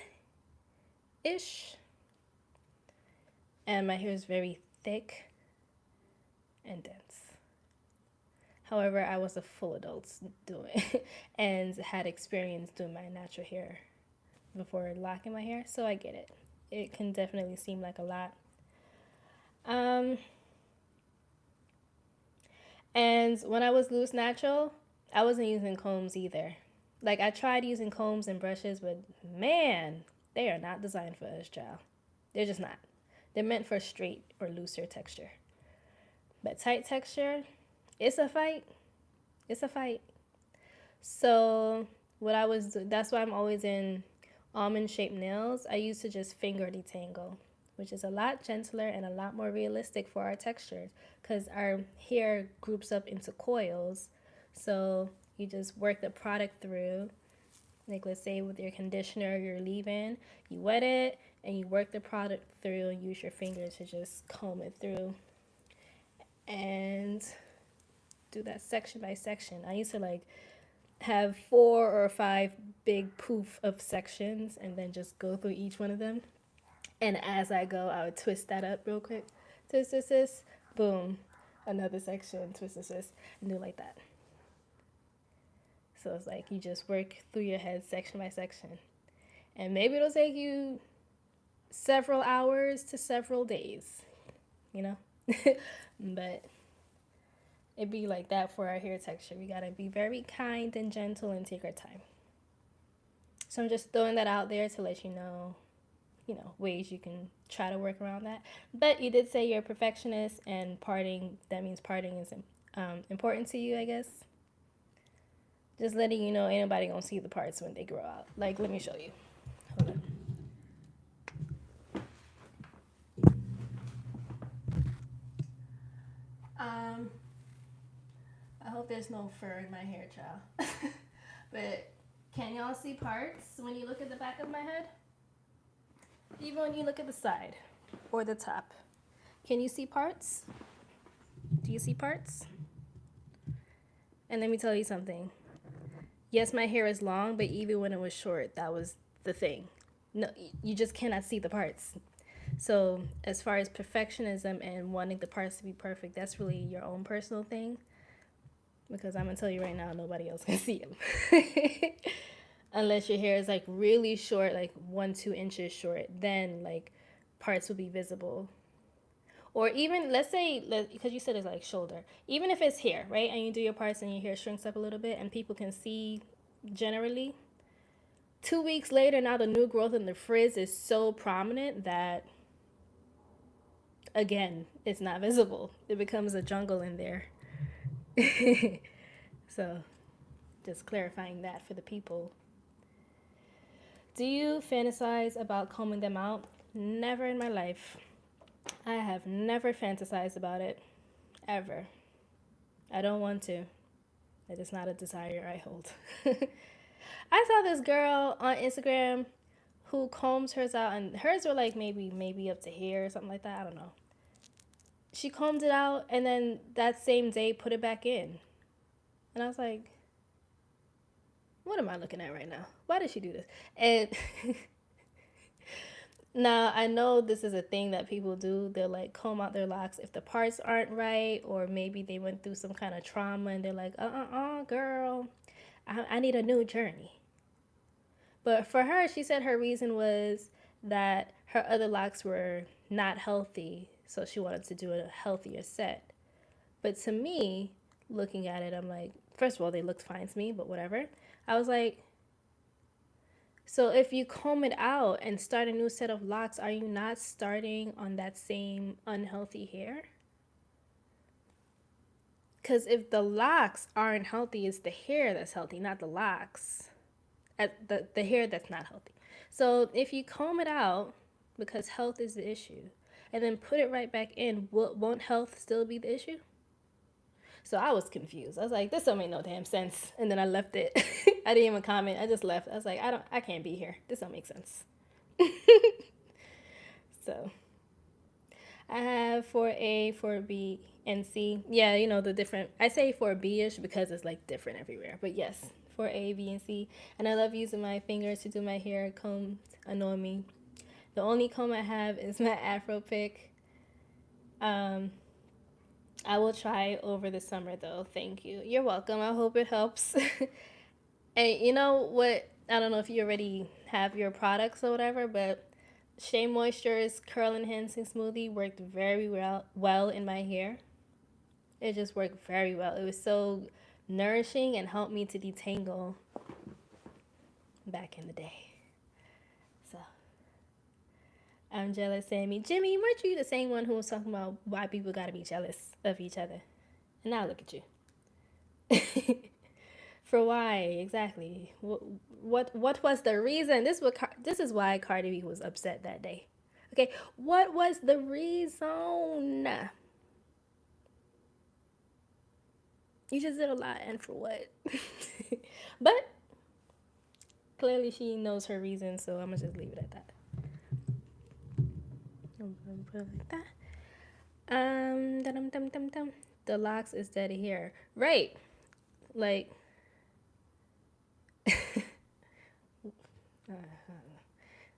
S1: And my hair is very thick and dense. However, I was a full adult doing and had experience doing my natural hair before locking my hair, so I get it. It can definitely seem like a lot. And when I was loose natural, I wasn't using combs either. Like, I tried using combs and brushes, but man, they are not designed for us, child. They're just not. They're meant for straight or looser texture. But tight texture, it's a fight. It's a fight. So what I was, that's why I'm always in almond-shaped nails. I used to just finger detangle, which is a lot gentler and a lot more realistic for our textures because our hair groups up into coils. So you just work the product through. Like, let's say with your conditioner, you're leave-in, you wet it, and you work the product through and use your fingers to just comb it through. And do that section by section. I used to like have 4 or 5 big poof of sections and then just go through each one of them. And as I go, I would twist that up real quick. Twist, twist, twist, boom. Another section, twist, twist, twist, and do like that. So it's like you just work through your head section by section. And maybe it'll take you several hours to several days, you know? But it'd be like that for our hair texture. We gotta be very kind and gentle and take our time. So I'm just throwing that out there to let you know, ways you can try to work around that. But you did say you're a perfectionist and parting, that means parting is important to you, I guess. Just letting you know, ain't nobody gonna see the parts when they grow out. Like, let me show you. Hold on. I hope there's no fur in my hair, child. But can y'all see parts when you look at the back of my head? Even when you look at the side or the top. Can you see parts? Do you see parts? And let me tell you something. Yes, my hair is long, but even when it was short, that was the thing. No, you just cannot see the parts. So as far as perfectionism and wanting the parts to be perfect, that's really your own personal thing. Because I'm going to tell you right now, nobody else can see them. Unless your hair is like really short, like 1-2 inches short, then like parts will be visible. Or even, let's say, because you said it's like shoulder. Even if it's hair, right? And you do your parts and your hair shrinks up a little bit and people can see generally. 2 weeks later, now the new growth in the frizz is so prominent that, again, it's not visible. It becomes a jungle in there. So, just clarifying that for the people. Do you fantasize about combing them out? Never in my life. I have never fantasized about it, ever. I don't want to. It is not a desire I hold. I saw this girl on Instagram who combs hers out, and hers were like maybe up to here or something like that. I don't know. She combed it out, and then that same day put it back in, and I was like, "What am I looking at right now? Why did she do this?" And now I know this is a thing that people do. They'll like comb out their locks if the parts aren't right, or maybe they went through some kind of trauma, and they're like, girl, I need a new journey." But for her, she said her reason was that her other locks were not healthy, so she wanted to do a healthier set. But to me, looking at it, I'm like, first of all, they looked fine to me, but whatever. I was like, so if you comb it out and start a new set of locks, are you not starting on that same unhealthy hair? Because if the locks aren't healthy, it's the hair that's healthy, not the locks. The hair that's not healthy. So if you comb it out, because health is the issue, and then put it right back in, won't health still be the issue? So I was confused. I was like, this don't make no damn sense. And then I left it. I didn't even comment. I just left. I was like, I can't be here. This don't make sense. So I have 4A, 4B, and C. Yeah, you know, the different, I say 4B-ish because it's like different everywhere. But yes, 4A, B, and C. And I love using my fingers to do my hair. Combs annoy me. The only comb I have is my Afro pick. I will try over the summer though. Thank you. You're welcome. I hope it helps. And you know what? I don't know if you already have your products or whatever, but Shea Moisture's Curl Enhancing Smoothie worked very well in my hair. It just worked very well. It was so nourishing and helped me to detangle back in the day. So I'm jealous, Sammy. Jimmy, weren't you the same one who was talking about why people gotta be jealous of each other? And now look at you. For why exactly? What was the reason? This is why Cardi B was upset that day. Okay, what was the reason? You just did a lot, and for what? But clearly she knows her reason, so I'm gonna just leave it at that. Put it like that. The locks is dead here, right? Like,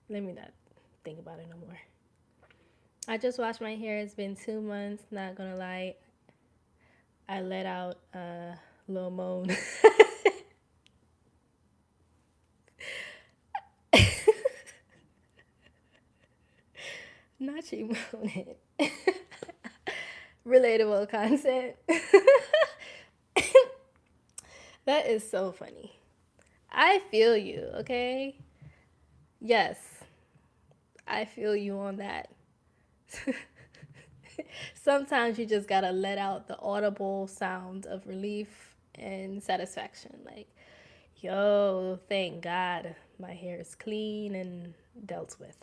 S1: let me not think about it no more. I just washed my hair. It's been 2 months. Not gonna lie, I let out a little moan. Not you moaning. Relatable content. That is so funny. I feel you, okay? Yes, I feel you on that. Sometimes you just gotta let out the audible sound of relief and satisfaction. Like, yo, thank God my hair is clean and dealt with.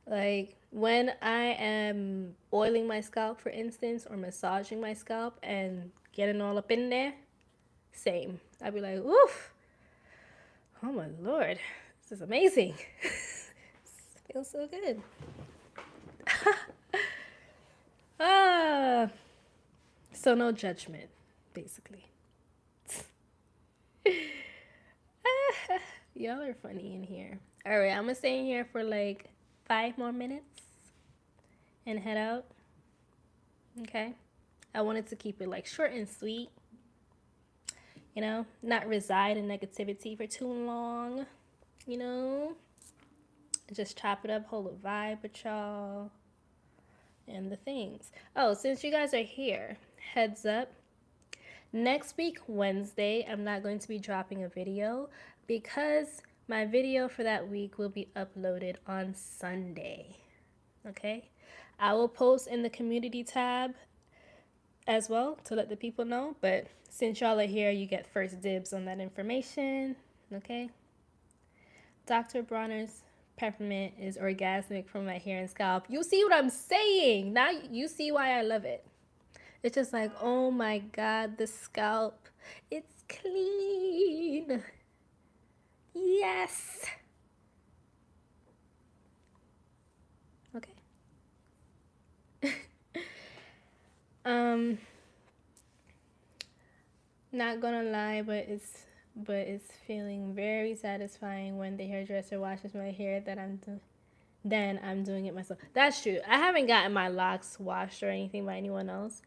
S1: Like, when I am oiling my scalp, for instance, or massaging my scalp and getting all up in there, same. I'd be like, oof, oh my Lord, this is amazing. Feels so good. So no judgment, basically. Y'all are funny in here. All right, I'm gonna stay in here for like 5 more minutes and head out. Okay. I wanted to keep it like short and sweet. You know, not reside in negativity for too long. You know, just chop it up, hold a vibe with y'all and the things. Oh, since you guys are here, heads up. Next week, Wednesday, I'm not going to be dropping a video because my video for that week will be uploaded on Sunday. Okay? I will post in the community tab as well to let the people know, but since y'all are here, you get first dibs on that information. Okay? Dr. Bronner's peppermint is orgasmic for my hair and scalp. You see what I'm saying? Now you see why I love it. It's just like, oh my God, the scalp. It's clean. Yes. Okay. Not gonna lie, but it's feeling very satisfying when the hairdresser washes my hair then I'm doing it myself. That's true. I haven't gotten my locks washed or anything by anyone else,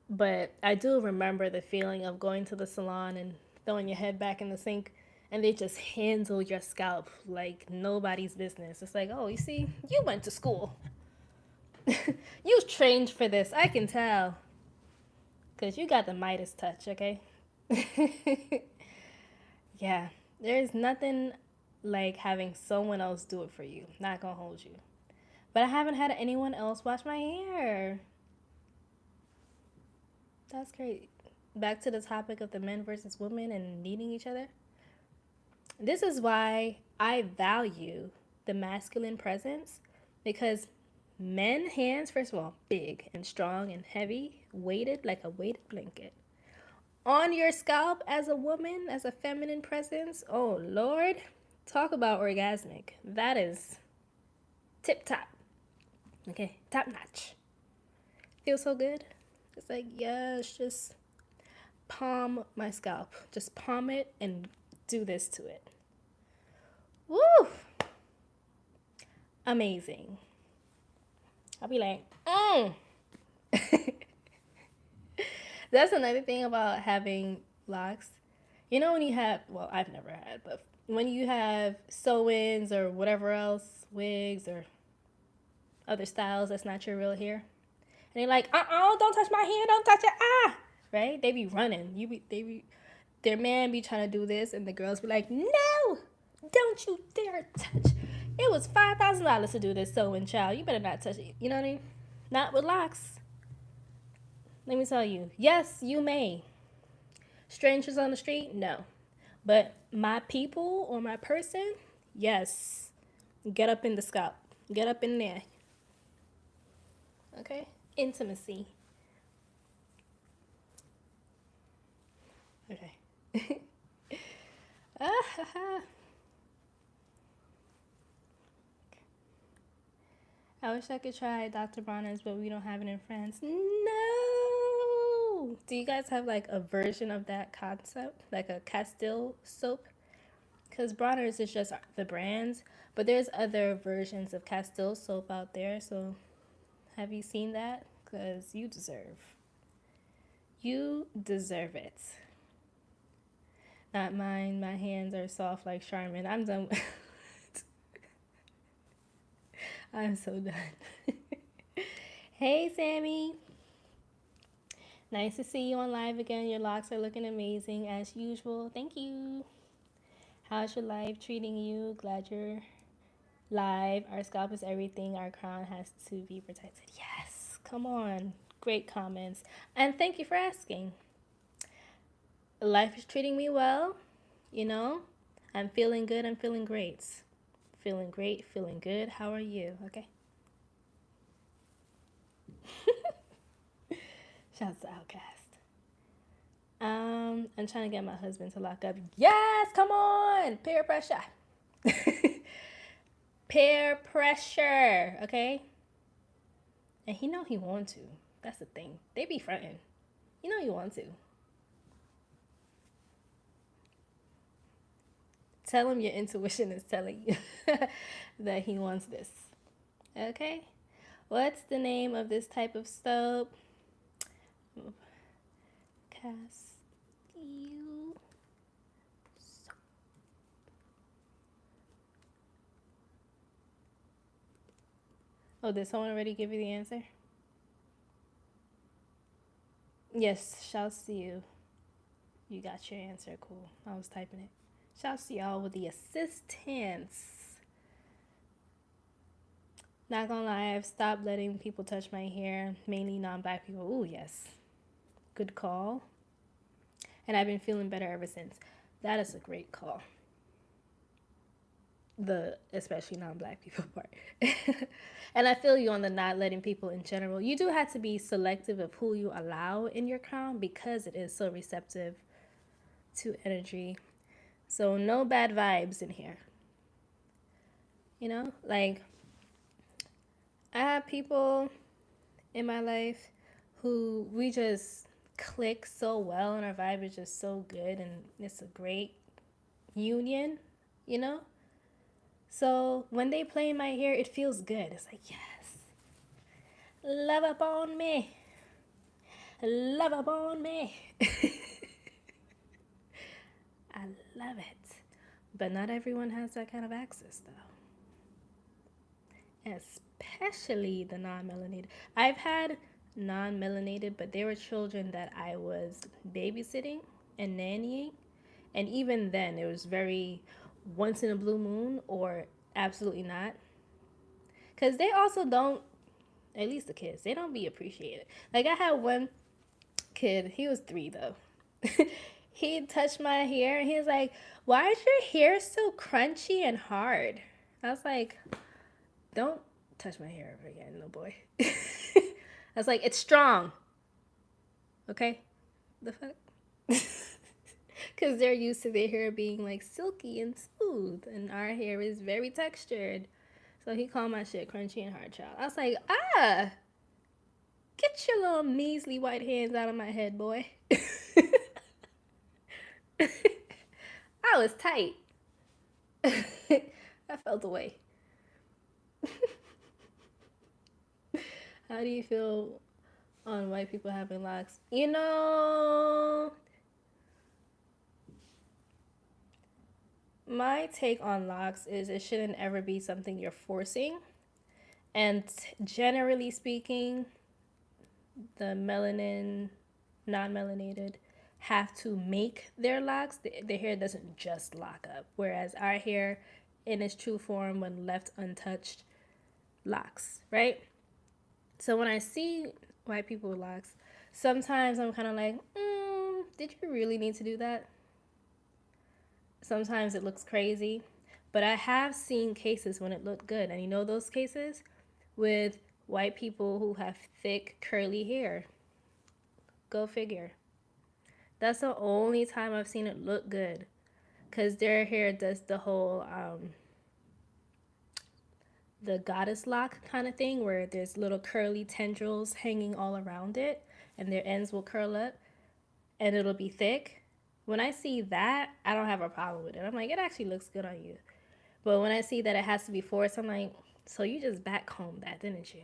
S1: but I do remember the feeling of going to the salon and throwing your head back in the sink and they just handle your scalp like nobody's business. It's like, oh, you see, you went to school. You trained for this. I can tell. Because you got the Midas touch, okay? Yeah. There's nothing like having someone else do it for you. Not gonna hold you. But I haven't had anyone else wash my hair. That's great. Back to the topic of the men versus women and needing each other. This is why I value the masculine presence, because men hands, first of all, big and strong and heavy, weighted like a weighted blanket. On your scalp as a woman, as a feminine presence, oh Lord, talk about orgasmic. That is tip top. Okay, top notch. Feels so good. It's like, yes, just palm my scalp. Just palm it and do this to it. Woo! Amazing. I'll be like, That's another thing about having locks. You know when you have, well, I've never had, but when you have sew-ins or whatever else, wigs or other styles that's not your real hair, and they're like, don't touch my hair, don't touch it, right? They be running. Their man be trying to do this, and the girls be like, no, don't you dare touch. It was $5,000 to do this sew-in, child. You better not touch it. You know what I mean? Not with locks. Let me tell you, yes, you may. Strangers on the street, no. But my people or my person, yes. Get up in the scalp. Get up in there. Okay? Intimacy. Okay. I wish I could try Dr. Bronner's, but we don't have it in France. No! Do you guys have like a version of that concept? Like a Castile soap? Because Bronner's is just the brands, but there's other versions of Castile soap out there. So have you seen that? Because you deserve it. Not mine. My hands are soft like Charmin. I'm done. I'm so done. Hey, Sammy. Nice to see you on live again. Your locks are looking amazing as usual. Thank you. How's your life treating you? Glad you're live. Our scalp is everything. Our crown has to be protected. Yes. Come on. Great comments. And thank you for asking. Life is treating me well. You know, I'm feeling good. I'm feeling great. Feeling great, feeling good. How are you? Okay. Shouts to Outcast. I'm trying to get my husband to lock up. Yes, come on. Peer pressure. Peer pressure. Okay. And he know he want to. That's the thing. They be fronting. You know you want to. Tell him your intuition is telling you that he wants this. Okay? What's the name of this type of soap? Castile soap. Oh, did someone already give you the answer? Yes, shouts to you. You got your answer. Cool. I was typing it. Shouts to y'all with the assistance. Not gonna lie, I've stopped letting people touch my hair, mainly non-black people. Ooh, yes. Good call. And I've been feeling better ever since. That is a great call. the especially non-black people part. And I feel you on the not letting people in general. You do have to be selective of who you allow in your crown because it is so receptive to energy. So no bad vibes in here. You know, like I have people in my life who we just click so well and our vibe is just so good and it's a great union, you know? So when they play in my ear, it feels good. It's like, yes, love upon me. Love upon me. I love it. But not everyone has that kind of access, though. Especially the non-melanated. I've had non-melanated, but they were children that I was babysitting and nannying. And even then, it was very once in a blue moon or absolutely not. Because they also don't, at least the kids, they don't be appreciated. Like I had one kid, he was 3 though. He touched my hair and he was like, why is your hair so crunchy and hard? I was like, don't touch my hair ever again, little boy. I was like, it's strong. Okay? The fuck? Because they're used to their hair being like silky and smooth, and our hair is very textured. So he called my shit crunchy and hard, child. I was like, get your little measly white hands out of my head, boy. I was tight. I felt away. How do you feel on white people having locks? You know, my take on locks is it shouldn't ever be something you're forcing. And generally speaking, the melanin, non-melanated, have to make their locks. Their hair doesn't just lock up. Whereas our hair, in its true form, when left untouched, locks, right? So when I see white people with locks, sometimes I'm kind of like, did you really need to do that? Sometimes it looks crazy. But I have seen cases when it looked good. And you know those cases? With white people who have thick, curly hair. Go figure. That's the only time I've seen it look good. Because their hair does the whole, the goddess lock kind of thing where there's little curly tendrils hanging all around it. And their ends will curl up. And it'll be thick. When I see that, I don't have a problem with it. I'm like, it actually looks good on you. But when I see that it has to be forced, I'm like, so you just backcombed that, didn't you?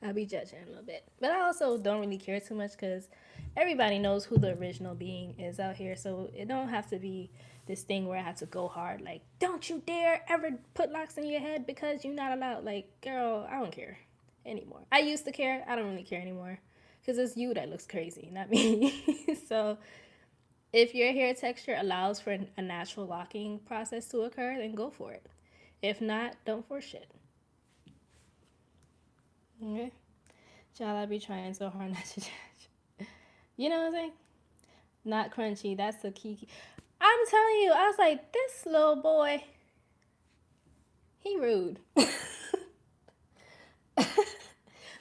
S1: I'll be judging a little bit. But I also don't really care too much because everybody knows who the original being is out here. So it don't have to be this thing where I have to go hard. Like, don't you dare ever put locks in your head because you're not allowed. Like, girl, I don't care anymore. I used to care. I don't really care anymore because it's you that looks crazy, not me. So if your hair texture allows for a natural locking process to occur, then go for it. If not, don't force shit. Okay? Child, I be trying so hard not to judge. You know what I'm saying? Not crunchy. That's the key. I'm telling you, I was like, this little boy, he rude.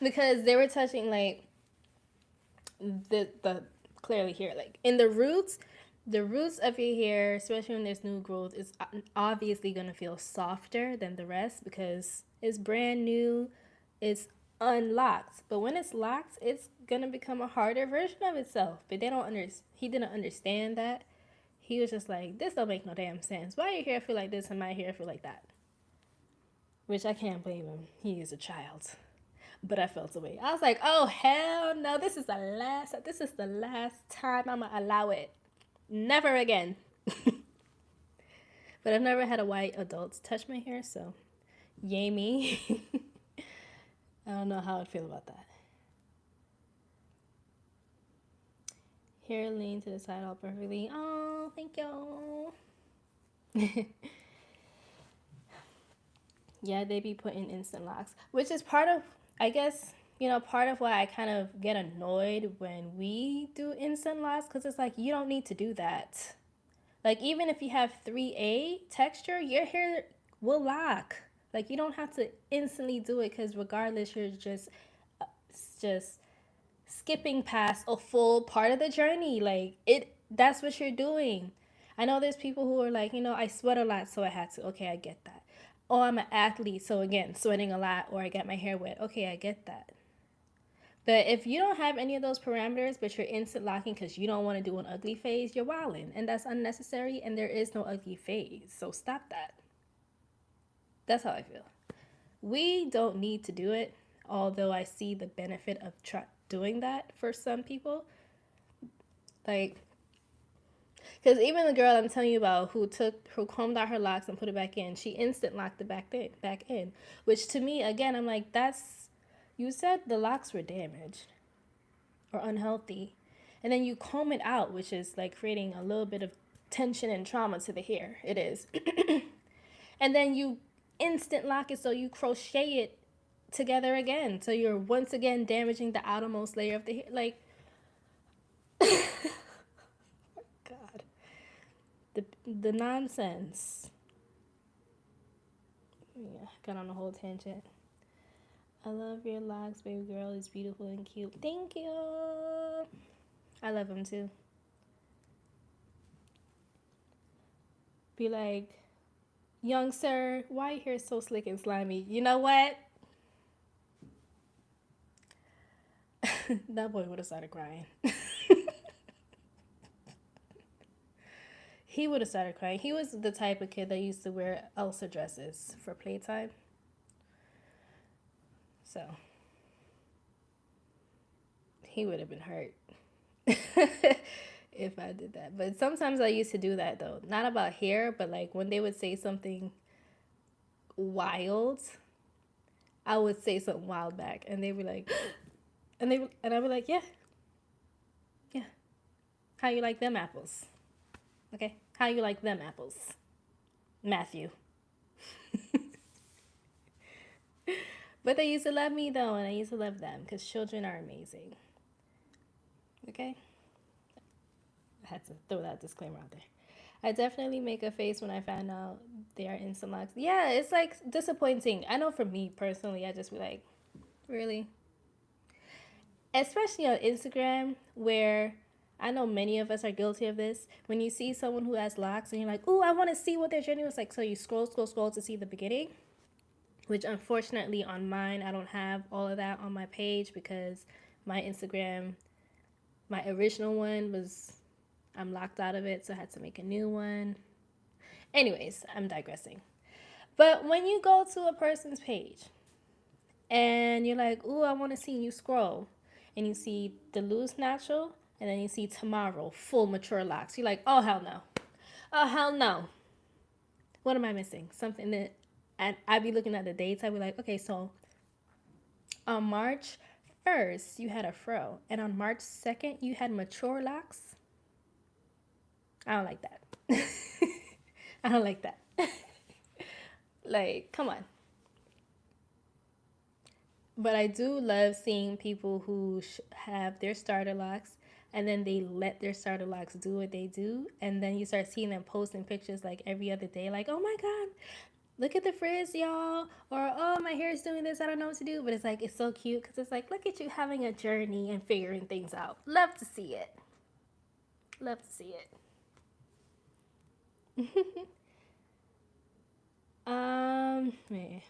S1: Because they were touching, like, the clearly here, like, in the roots of your hair, especially when there's new growth, is obviously going to feel softer than the rest because it's brand new. It's unlocked. But when it's locked, it's gonna become a harder version of itself. But he didn't understand that. He was just like, this don't make no damn sense. Why your hair feel like this and my hair feel like that? Which I can't blame him. He is a child. But I felt away. I was like, oh hell no, this is the last time I'ma allow it. Never again. But I've never had a white adult touch my hair, so yay me. I don't know how I'd feel about that. Hair lean to the side all perfectly. Oh, thank you. Yeah, they be putting instant locks, which is part of, I guess, part of why I kind of get annoyed when we do instant locks, because it's like, you don't need to do that. Like, even if you have 3A texture, your hair will lock. Like, you don't have to instantly do it because regardless, you're just skipping past a full part of the journey. Like, that's what you're doing. I know there's people who are like, I sweat a lot, so I had to. Okay, I get that. Oh, I'm an athlete, so again, sweating a lot, or I got my hair wet. Okay, I get that. But if you don't have any of those parameters, but you're instant locking because you don't want to do an ugly phase, you're wilding. And that's unnecessary, and there is no ugly phase. So stop that. That's how I feel. We don't need to do it, although I see the benefit of doing that for some people. Like, because even the girl I'm telling you about who combed out her locks and put it back in, she instant locked it back in. Which to me, again, I'm like, you said the locks were damaged or unhealthy. And then you comb it out, which is like creating a little bit of tension and trauma to the hair. It is. And then you instant lock it, so you crochet it together again. So you're once again damaging the outermost layer of the hair. Like, God. The nonsense. Yeah, got on a whole tangent. I love your locks, baby girl. It's beautiful and cute. Thank you. I love them too. Be like, young sir, why your hair so slick and slimy? You know what? That boy would have started crying. He would have started crying. He was the type of kid that used to wear Elsa dresses for playtime. So he would have been hurt if I did that. But sometimes I used to do that though. Not about hair, but like when they would say something wild, I would say something wild back, and they were like, and I would like, yeah. How you like them apples? Okay, how you like them apples, Matthew? But they used to love me though, and I used to love them because children are amazing. Okay, I had to throw that disclaimer out there. I definitely make a face when I find out they are instant locks. Yeah, it's like disappointing. I know for me personally, I just be like, really? Especially on Instagram, where I know many of us are guilty of this. When you see someone who has locks and you're like, oh, I want to see what their journey was like. So you scroll to see the beginning, which unfortunately on mine, I don't have all of that on my page because my Instagram, my original one I'm locked out of it. So I had to make a new one. Anyways, I'm digressing. But when you go to a person's page and you're like, ooh, I want to see, you scroll and you see the loose natural, and then you see tomorrow full mature locks. You're like, oh, hell no. Oh, hell no. What am I missing? Something that I'd be looking at the dates. I'd be like, okay, so on March 1st, you had a fro. And on March 2nd, you had mature locks. I don't like that. I don't like that. Like, come on. But I do love seeing people who have their starter locks and then they let their starter locks do what they do. And then you start seeing them posting pictures like every other day, like, oh my God, look at the frizz, y'all. Or, oh, my hair is doing this, I don't know what to do. But it's like, it's so cute because it's like, look at you having a journey and figuring things out. Love to see it. Love to see it. Man.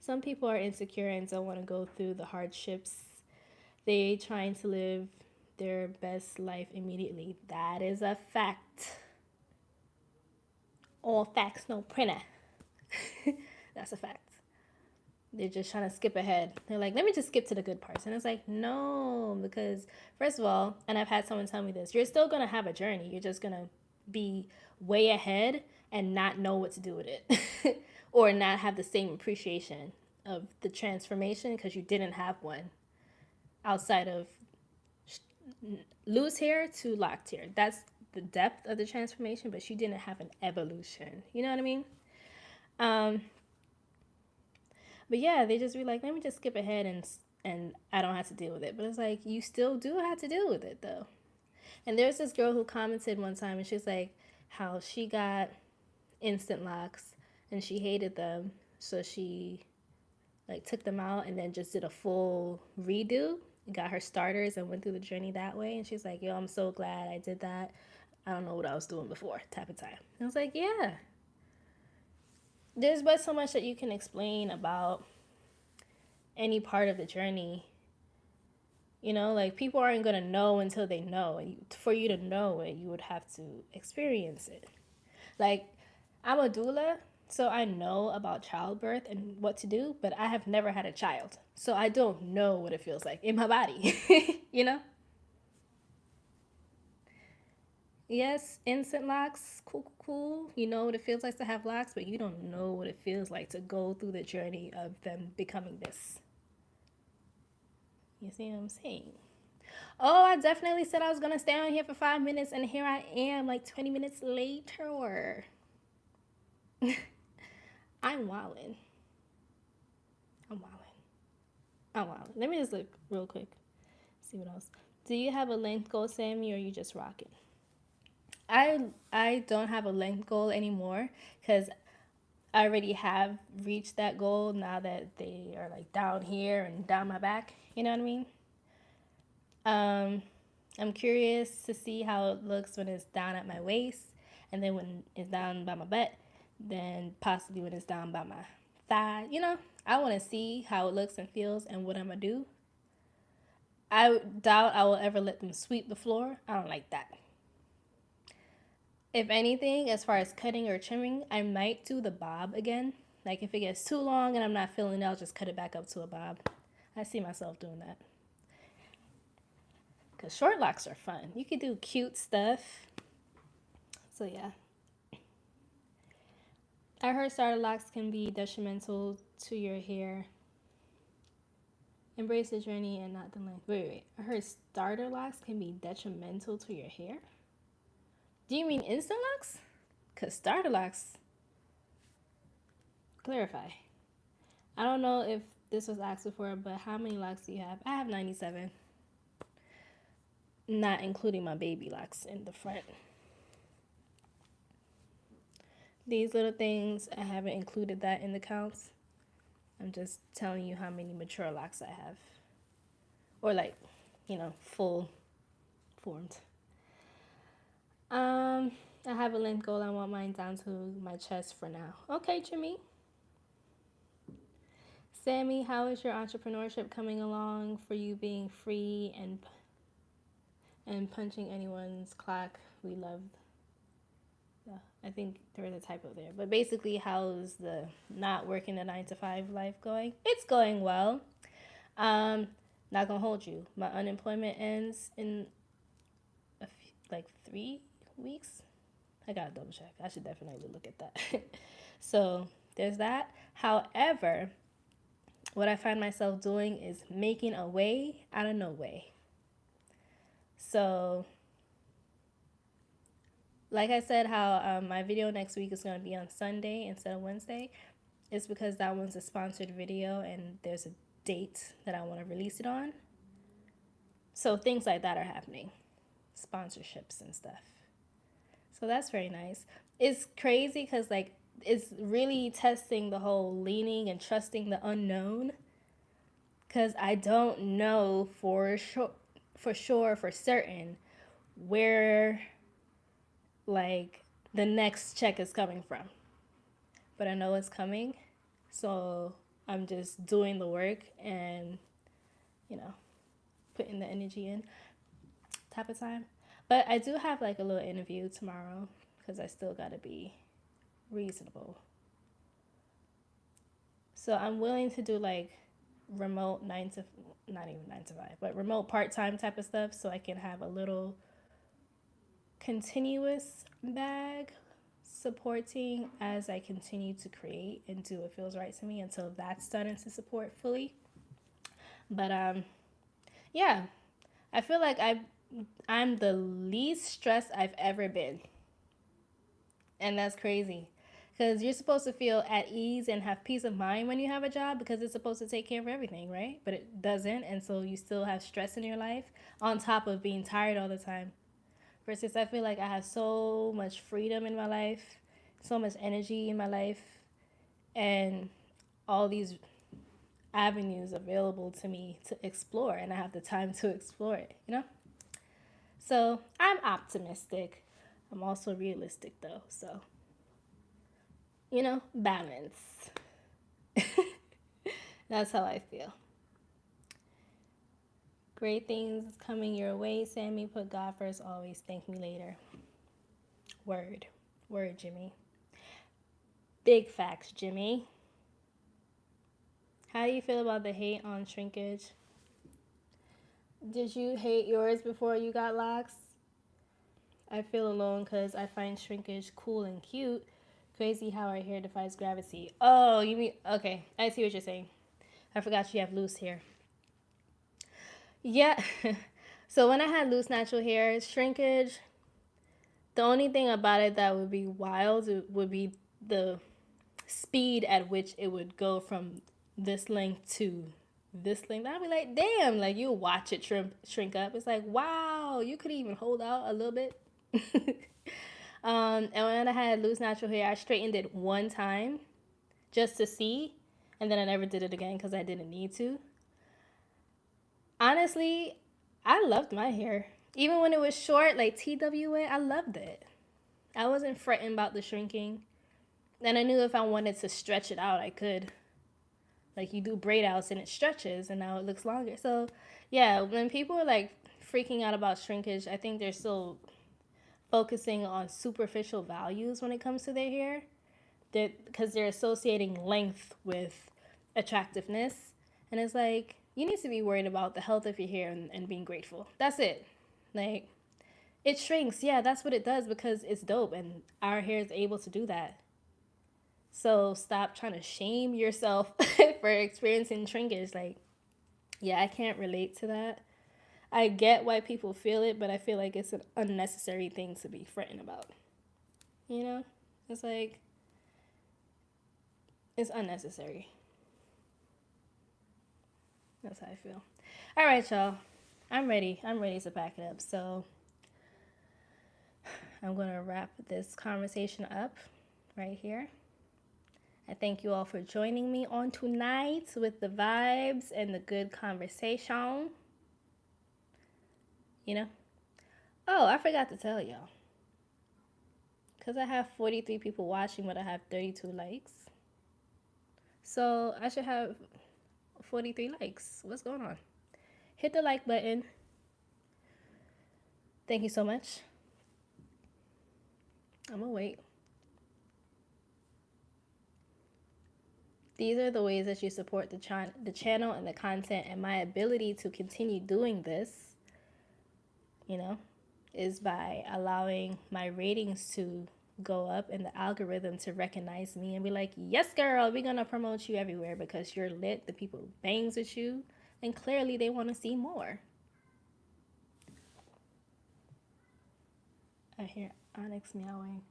S1: Some people are insecure and don't want to go through the hardships. They trying to live their best life immediately. That is a fact. All facts, no printer. That's a fact. They're just trying to skip ahead. They're like, let me just skip to the good parts. And it's like, no, because first of all, and I've had someone tell me this, you're still going to have a journey. You're just going to be way ahead and not know what to do with it. Or not have the same appreciation of the transformation because you didn't have one outside of loose hair to locked hair. That's the depth of the transformation, but you didn't have an evolution. You know what I mean? But yeah, they just be like, let me just skip ahead and I don't have to deal with it. But it's like, you still do have to deal with it though. And there's this girl who commented one time, and she's like, how she got instant locks and she hated them, so she like took them out and then just did a full redo, got her starters and went through the journey that way. And she's like, yo, I'm so glad I did that. I don't know what I was doing before, type of time. And I was like, yeah, there's but so much that you can explain about any part of the journey. You know, like people aren't going to know until they know. And for you to know it, you would have to experience it. Like, I'm a doula, so I know about childbirth and what to do, but I have never had a child. So I don't know what it feels like in my body, you know? Yes, instant locks, cool. You know what it feels like to have locks, but you don't know what it feels like to go through the journey of them becoming this. You see what I'm saying? Oh, I definitely said I was going to stay on here for 5 minutes, and here I am, like 20 minutes later. I'm wildin'. Let me just look real quick. See what else. Do you have a length goal, Sammy, or are you just rocking? I don't have a length goal anymore because I already have reached that goal now that they are like down here and down my back. You know what I mean? I'm curious to see how it looks when it's down at my waist, and then when it's down by my butt, then possibly when it's down by my thigh. You know, I want to see how it looks and feels and what I'm going to do. I doubt I will ever let them sweep the floor. I don't like that. If anything, as far as cutting or trimming, I might do the bob again. Like if it gets too long and I'm not feeling it, I'll just cut it back up to a bob. I see myself doing that. Because short locks are fun. You can do cute stuff. So yeah. I heard starter locks can be detrimental to your hair. Embrace the journey and not the length. Wait. I heard starter locks can be detrimental to your hair? Do you mean instant locks? Because starter locks, clarify. I don't know if this was asked before, but how many locks do you have? I have 97. Not including my baby locks in the front. These little things, I haven't included that in the counts. I'm just telling you how many mature locks I have. Or like, you know, full formed. I have a length goal. I want mine down to my chest for now. Okay, Jimmy. Sammy, how is your entrepreneurship coming along for you being free and punching anyone's clock? We love. Yeah, I think there was a typo there. But basically, how's the not working the 9 to 5 life going? It's going well. Not gonna hold you. My unemployment ends in like 3 weeks. I gotta double check. I should definitely look at that. So there's that. However, what I find myself doing is making a way out of no way. So, like I said, how my video next week is going to be on Sunday instead of Wednesday. It's because that one's a sponsored video and there's a date that I want to release it on. So things like that are happening. Sponsorships and stuff. So that's very nice. It's crazy because like it's really testing the whole leaning and trusting the unknown. Because I don't know for certain where like the next check is coming from. But I know it's coming. So I'm just doing the work and, you know, putting the energy in type of time. But I do have like a little interview tomorrow because I still got to be reasonable. So I'm willing to do like remote not even 9 to 5, but remote part-time type of stuff so I can have a little continuous bag supporting as I continue to create and do what feels right to me until that's starting to support fully. But yeah, I feel like I'm the least stressed I've ever been. And that's crazy. Because you're supposed to feel at ease and have peace of mind when you have a job because it's supposed to take care of everything, right? But it doesn't. And so you still have stress in your life on top of being tired all the time. versus I feel like I have so much freedom in my life, so much energy in my life, and all these avenues available to me to explore, and I have the time to explore it, you know? So I'm optimistic. I'm also realistic though, so, you know, balance. That's how I feel. Great things coming your way, Sammy. Put God first, always thank me later. Word. Word, Jimmy. Big facts, Jimmy. How do you feel about the hate on shrinkage? Did you hate yours before you got locks? I feel alone because I find shrinkage cool and cute. Crazy how our hair defies gravity. Oh, you mean, okay, I see what you're saying. I forgot you have loose hair. Yeah. So when I had loose natural hair, shrinkage, the only thing about it that would be wild would be the speed at which it would go from this length to this length. I'd be like, damn, like you watch it shrink up. It's like, wow, you could even hold out a little bit. And when I had loose natural hair, I straightened it one time just to see, and then I never did it again because I didn't need to. Honestly, I loved my hair. Even when it was short, like TWA, I loved it. I wasn't fretting about the shrinking. And I knew if I wanted to stretch it out, I could. Like you do braid outs and it stretches and now it looks longer. So yeah, when people are like freaking out about shrinkage, I think they're still focusing on superficial values when it comes to their hair. Because they're associating length with attractiveness. And it's like, you need to be worried about the health of your hair and being grateful. That's it. Like, it shrinks. Yeah, that's what it does because it's dope and our hair is able to do that. So stop trying to shame yourself for experiencing shrinkage. Like, yeah, I can't relate to that. I get why people feel it, but I feel like it's an unnecessary thing to be fretting about. You know? It's like, it's unnecessary. That's how I feel. All right, y'all. I'm ready. I'm ready to pack it up. So I'm going to wrap this conversation up right here. I thank you all for joining me on tonight with the vibes and the good conversation. You know? Oh, I forgot to tell y'all. Because I have 43 people watching, but I have 32 likes. So I should have 43 likes. What's going on? Hit the like button. Thank you so much. I'm gonna wait. These are the ways that you support the channel and the content and my ability to continue doing this, you know, is by allowing my ratings to go up and the algorithm to recognize me and be like, yes, girl, we're going to promote you everywhere because you're lit, the people bangs with you, and clearly they want to see more. I hear Onyx meowing.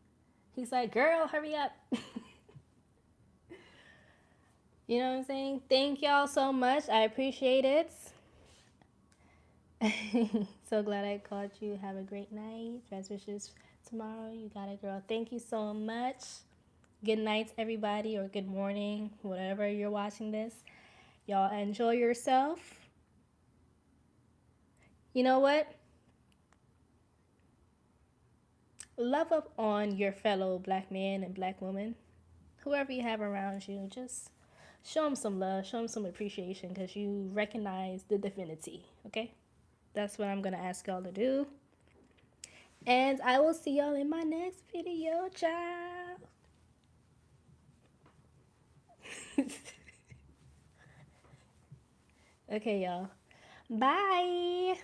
S1: He's like, girl, hurry up. You know what I'm saying? Thank y'all so much. I appreciate it. So glad I caught you. Have a great night. Best wishes tomorrow. You got it, girl. Thank you so much. Good night, everybody, or good morning, whatever you're watching this. Y'all enjoy yourself. You know what? Love up on your fellow black man and black woman. Whoever you have around you, just show them some love, show them some appreciation because you recognize the divinity, okay? That's what I'm going to ask y'all to do. And I will see y'all in my next video, child. Okay, y'all. Bye.